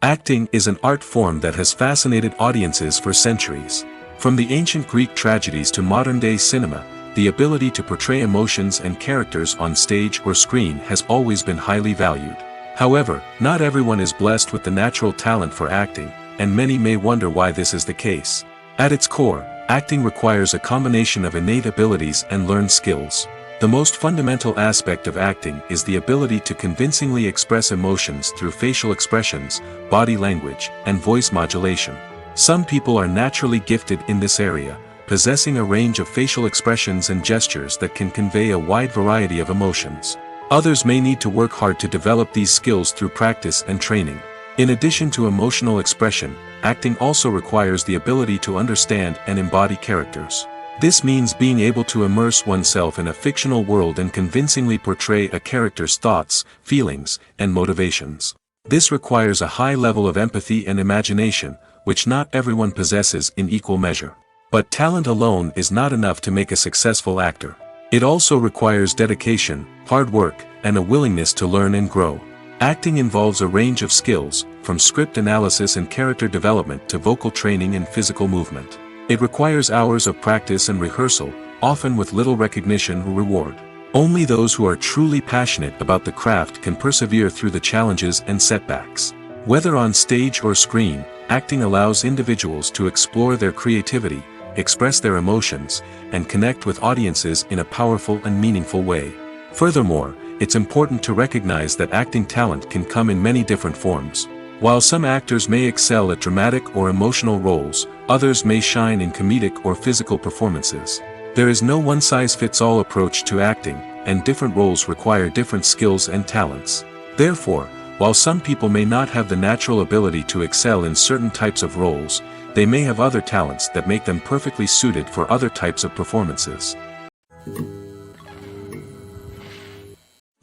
Acting is an art form that has fascinated audiences for centuries. From the ancient Greek tragedies to modern-day cinema, the ability to portray emotions and characters on stage or screen has always been highly valued. However, not everyone is blessed with the natural talent for acting, and many may wonder why this is the case. At its core, acting requires a combination of innate abilities and learned skills. The most fundamental aspect of acting is the ability to convincingly express emotions through facial expressions, body language, and voice modulation. Some people are naturally gifted in this area, possessing a range of facial expressions and gestures that can convey a wide variety of emotions. Others may need to work hard to develop these skills through practice and training. In addition to emotional expression, acting also requires the ability to understand and embody characters. This means being able to immerse oneself in a fictional world and convincingly portray a character's thoughts, feelings, and motivations. This requires a high level of empathy and imagination, which not everyone possesses in equal measure. But talent alone is not enough to make a successful actor. It also requires dedication, hard work, and a willingness to learn and grow. Acting involves a range of skills, from script analysis and character development to vocal training and physical movement. It requires hours of practice and rehearsal, often with little recognition or reward. Only those who are truly passionate about the craft can persevere through the challenges and setbacks. Whether on stage or screen, acting allows individuals to explore their creativity, express their emotions, and connect with audiences in a powerful and meaningful way. Furthermore, it's important to recognize that acting talent can come in many different forms. While some actors may excel at dramatic or emotional roles, others may shine in comedic or physical performances. There is no one-size-fits-all approach to acting, and different roles require different skills and talents. Therefore, while some people may not have the natural ability to excel in certain types of roles, they may have other talents that make them perfectly suited for other types of performances.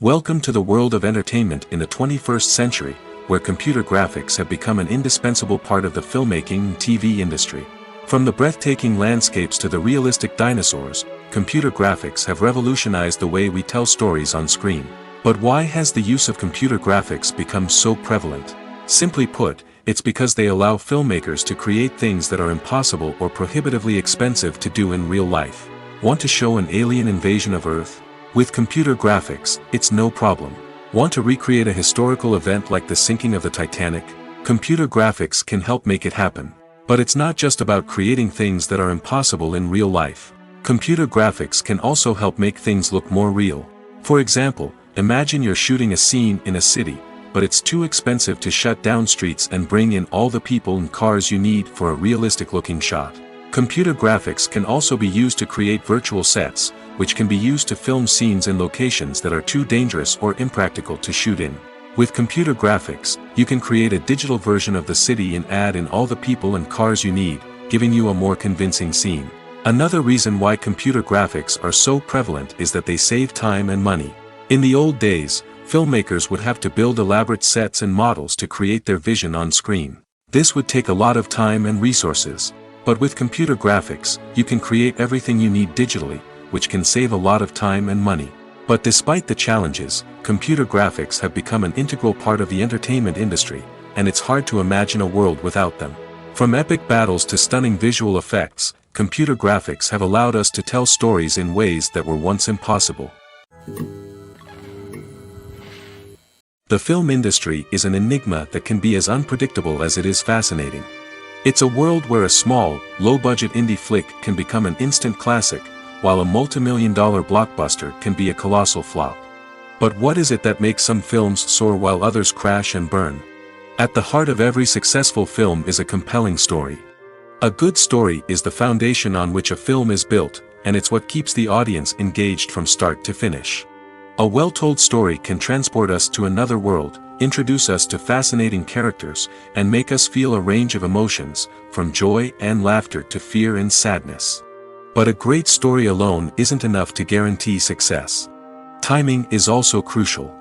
Welcome to the world of entertainment in the 21st century, where computer graphics have become an indispensable part of the filmmaking and TV industry. From the breathtaking landscapes to the realistic dinosaurs, computer graphics have revolutionized the way we tell stories on screen. But why has the use of computer graphics become so prevalent? Simply put, it's because they allow filmmakers to create things that are impossible or prohibitively expensive to do in real life. Want to show an alien invasion of Earth? With computer graphics, it's no problem. Want to recreate a historical event like the sinking of the Titanic? Computer graphics can help make it happen. But it's not just about creating things that are impossible in real life. Computer graphics can also help make things look more real. For example, imagine you're shooting a scene in a city, but it's too expensive to shut down streets and bring in all the people and cars you need for a realistic-looking shot. Computer graphics can also be used to create virtual sets, which can be used to film scenes in locations that are too dangerous or impractical to shoot in. With computer graphics, you can create a digital version of the city and add in all the people and cars you need, giving you a more convincing scene. Another reason why computer graphics are so prevalent is that they save time and money. In the old days, filmmakers would have to build elaborate sets and models to create their vision on screen. This would take a lot of time and resources. But with computer graphics, you can create everything you need digitally, which can save a lot of time and money. But despite the challenges, computer graphics have become an integral part of the entertainment industry, and it's hard to imagine a world without them. From epic battles to stunning visual effects, computer graphics have allowed us to tell stories in ways that were once impossible. The film industry is an enigma that can be as unpredictable as it is fascinating. It's a world where a small, low-budget indie flick can become an instant classic, while a multi-million-dollar blockbuster can be a colossal flop. But what is it that makes some films soar while others crash and burn? At the heart of every successful film is a compelling story. A good story is the foundation on which a film is built, and it's what keeps the audience engaged from start to finish. A well-told story can transport us to another world, introduce us to fascinating characters, and make us feel a range of emotions, from joy and laughter to fear and sadness. But a great story alone isn't enough to guarantee success. Timing is also crucial.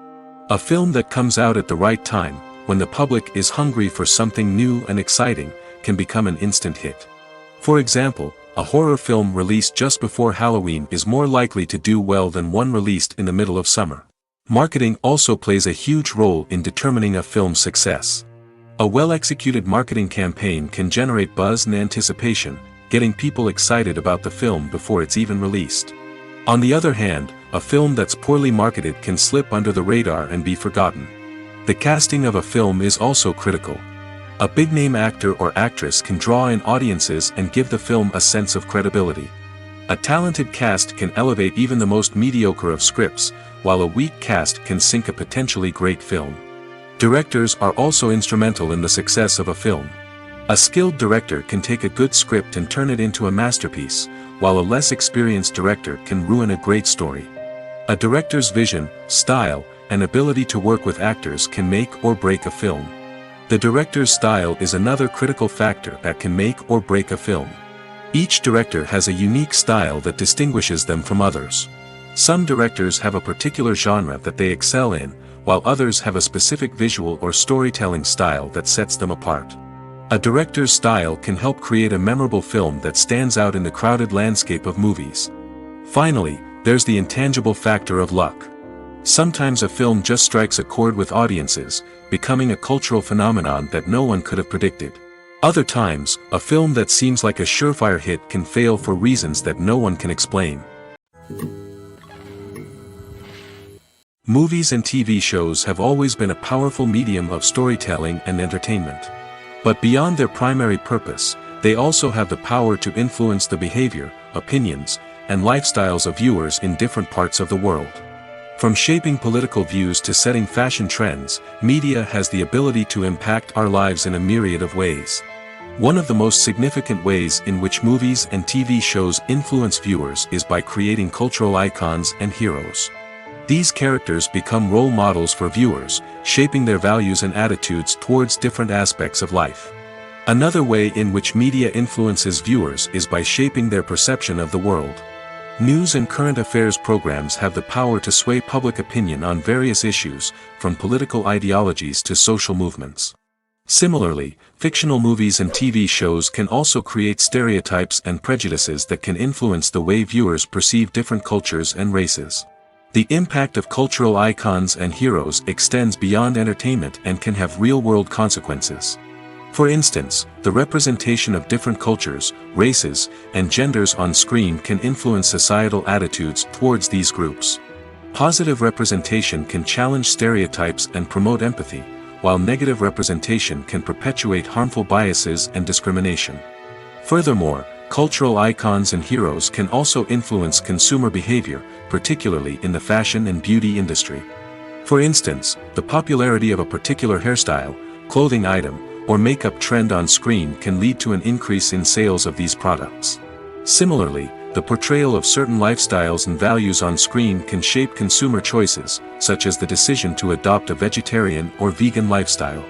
A film that comes out at the right time, when the public is hungry for something new and exciting, can become an instant hit. For example, a horror film released just before Halloween is more likely to do well than one released in the middle of summer. Marketing also plays a huge role in determining a film's success. A well-executed marketing campaign can generate buzz and anticipation, getting people excited about the film before it's even released. On the other hand, a film that's poorly marketed can slip under the radar and be forgotten. The casting of a film is also critical. A big-name actor or actress can draw in audiences and give the film a sense of credibility. A talented cast can elevate even the most mediocre of scripts, while a weak cast can sink a potentially great film. Directors are also instrumental in the success of a film. A skilled director can take a good script and turn it into a masterpiece, while a less experienced director can ruin a great story. A director's vision, style, and ability to work with actors can make or break a film. The director's style is another critical factor that can make or break a film. Each director has a unique style that distinguishes them from others. Some directors have a particular genre that they excel in, while others have a specific visual or storytelling style that sets them apart. A director's style can help create a memorable film that stands out in the crowded landscape of movies. Finally, there's the intangible factor of luck. Sometimes a film just strikes a chord with audiences, becoming a cultural phenomenon that no one could have predicted. Other times, a film that seems like a surefire hit can fail for reasons that no one can explain. Movies and TV shows have always been a powerful medium of storytelling and entertainment. But beyond their primary purpose, they also have the power to influence the behavior, opinions, and lifestyles of viewers in different parts of the world. From shaping political views to setting fashion trends, media has the ability to impact our lives in a myriad of ways. One of the most significant ways in which movies and TV shows influence viewers is by creating cultural icons and heroes. These characters become role models for viewers, shaping their values and attitudes towards different aspects of life. Another way in which media influences viewers is by shaping their perception of the world. News and current affairs programs have the power to sway public opinion on various issues, from political ideologies to social movements. Similarly, fictional movies and TV shows can also create stereotypes and prejudices that can influence the way viewers perceive different cultures and races. The impact of cultural icons and heroes extends beyond entertainment and can have real-world consequences. For instance, the representation of different cultures, races, and genders on screen can influence societal attitudes towards these groups. Positive representation can challenge stereotypes and promote empathy, while negative representation can perpetuate harmful biases and discrimination. Furthermore, cultural icons and heroes can also influence consumer behavior, particularly in the fashion and beauty industry. For instance, the popularity of a particular hairstyle, clothing item, or makeup trend on screen can lead to an increase in sales of these products. Similarly, the portrayal of certain lifestyles and values on screen can shape consumer choices, such as the decision to adopt a vegetarian or vegan lifestyle.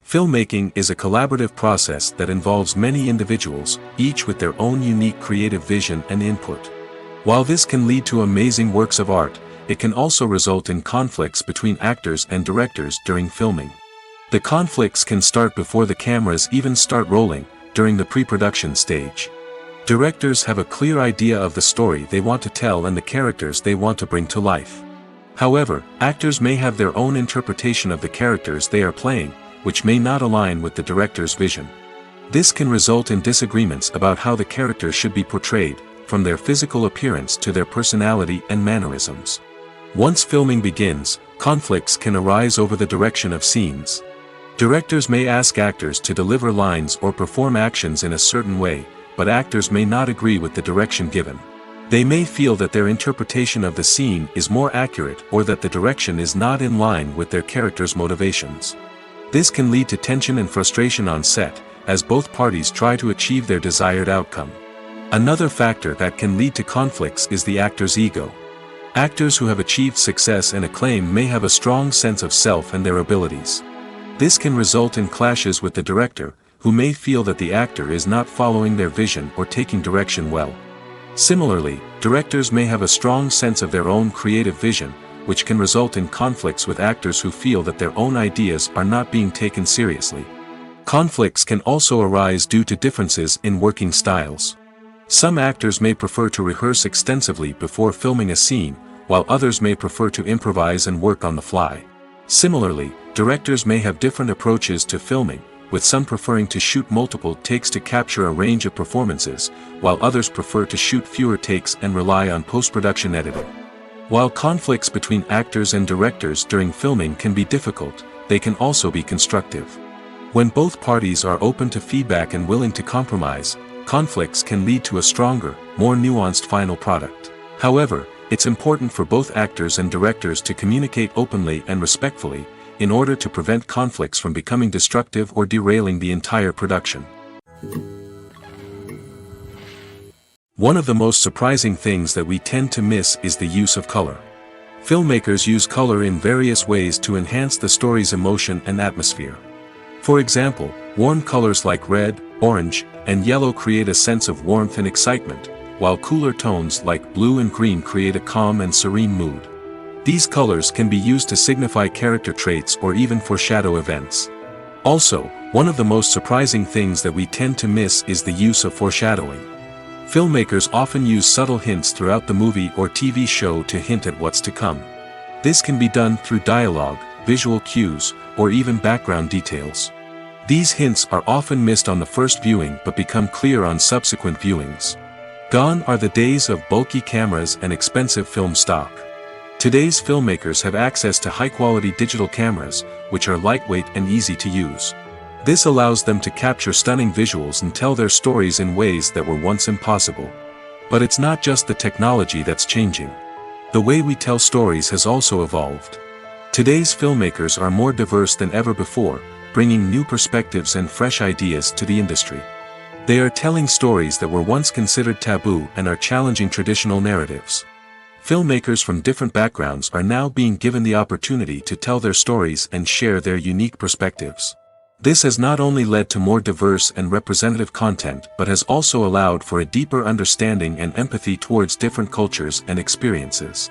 Filmmaking is a collaborative process that involves many individuals, each with their own unique creative vision and input. While this can lead to amazing works of art, it can also result in conflicts between actors and directors during filming. The conflicts can start before the cameras even start rolling, during the pre-production stage. Directors have a clear idea of the story they want to tell and the characters they want to bring to life. However, actors may have their own interpretation of the characters they are playing, which may not align with the director's vision. This can result in disagreements about how the characters should be portrayed, from their physical appearance to their personality and mannerisms. Once filming begins, conflicts can arise over the direction of scenes. Directors may ask actors to deliver lines or perform actions in a certain way, but actors may not agree with the direction given. They may feel that their interpretation of the scene is more accurate or that the direction is not in line with their character's motivations. This can lead to tension and frustration on set, as both parties try to achieve their desired outcome. Another factor that can lead to conflicts is the actor's ego. Actors who have achieved success and acclaim may have a strong sense of self and their abilities. This can result in clashes with the director, who may feel that the actor is not following their vision or taking direction well. Similarly, directors may have a strong sense of their own creative vision, which can result in conflicts with actors who feel that their own ideas are not being taken seriously. Conflicts can also arise due to differences in working styles. Some actors may prefer to rehearse extensively before filming a scene, while others may prefer to improvise and work on the fly. Similarly, directors may have different approaches to filming, with some preferring to shoot multiple takes to capture a range of performances, while others prefer to shoot fewer takes and rely on post-production editing. While conflicts between actors and directors during filming can be difficult, they can also be constructive. When both parties are open to feedback and willing to compromise, conflicts can lead to a stronger, more nuanced final product. However, it's important for both actors and directors to communicate openly and respectfully, in order to prevent conflicts from becoming destructive or derailing the entire production. One of the most surprising things that we tend to miss is the use of color. Filmmakers use color in various ways to enhance the story's emotion and atmosphere. For example, warm colors like red, orange, and yellow create a sense of warmth and excitement, while cooler tones like blue and green create a calm and serene mood. These colors can be used to signify character traits or even foreshadow events. Also, one of the most surprising things that we tend to miss is the use of foreshadowing. Filmmakers often use subtle hints throughout the movie or TV show to hint at what's to come. This can be done through dialogue, visual cues, or even background details. These hints are often missed on the first viewing but become clear on subsequent viewings. Gone are the days of bulky cameras and expensive film stock. Today's filmmakers have access to high-quality digital cameras, which are lightweight and easy to use. This allows them to capture stunning visuals and tell their stories in ways that were once impossible. But it's not just the technology that's changing. The way we tell stories has also evolved. Today's filmmakers are more diverse than ever before, bringing new perspectives and fresh ideas to the industry. They are telling stories that were once considered taboo and are challenging traditional narratives. Filmmakers from different backgrounds are now being given the opportunity to tell their stories and share their unique perspectives. This has not only led to more diverse and representative content but has also allowed for a deeper understanding and empathy towards different cultures and experiences.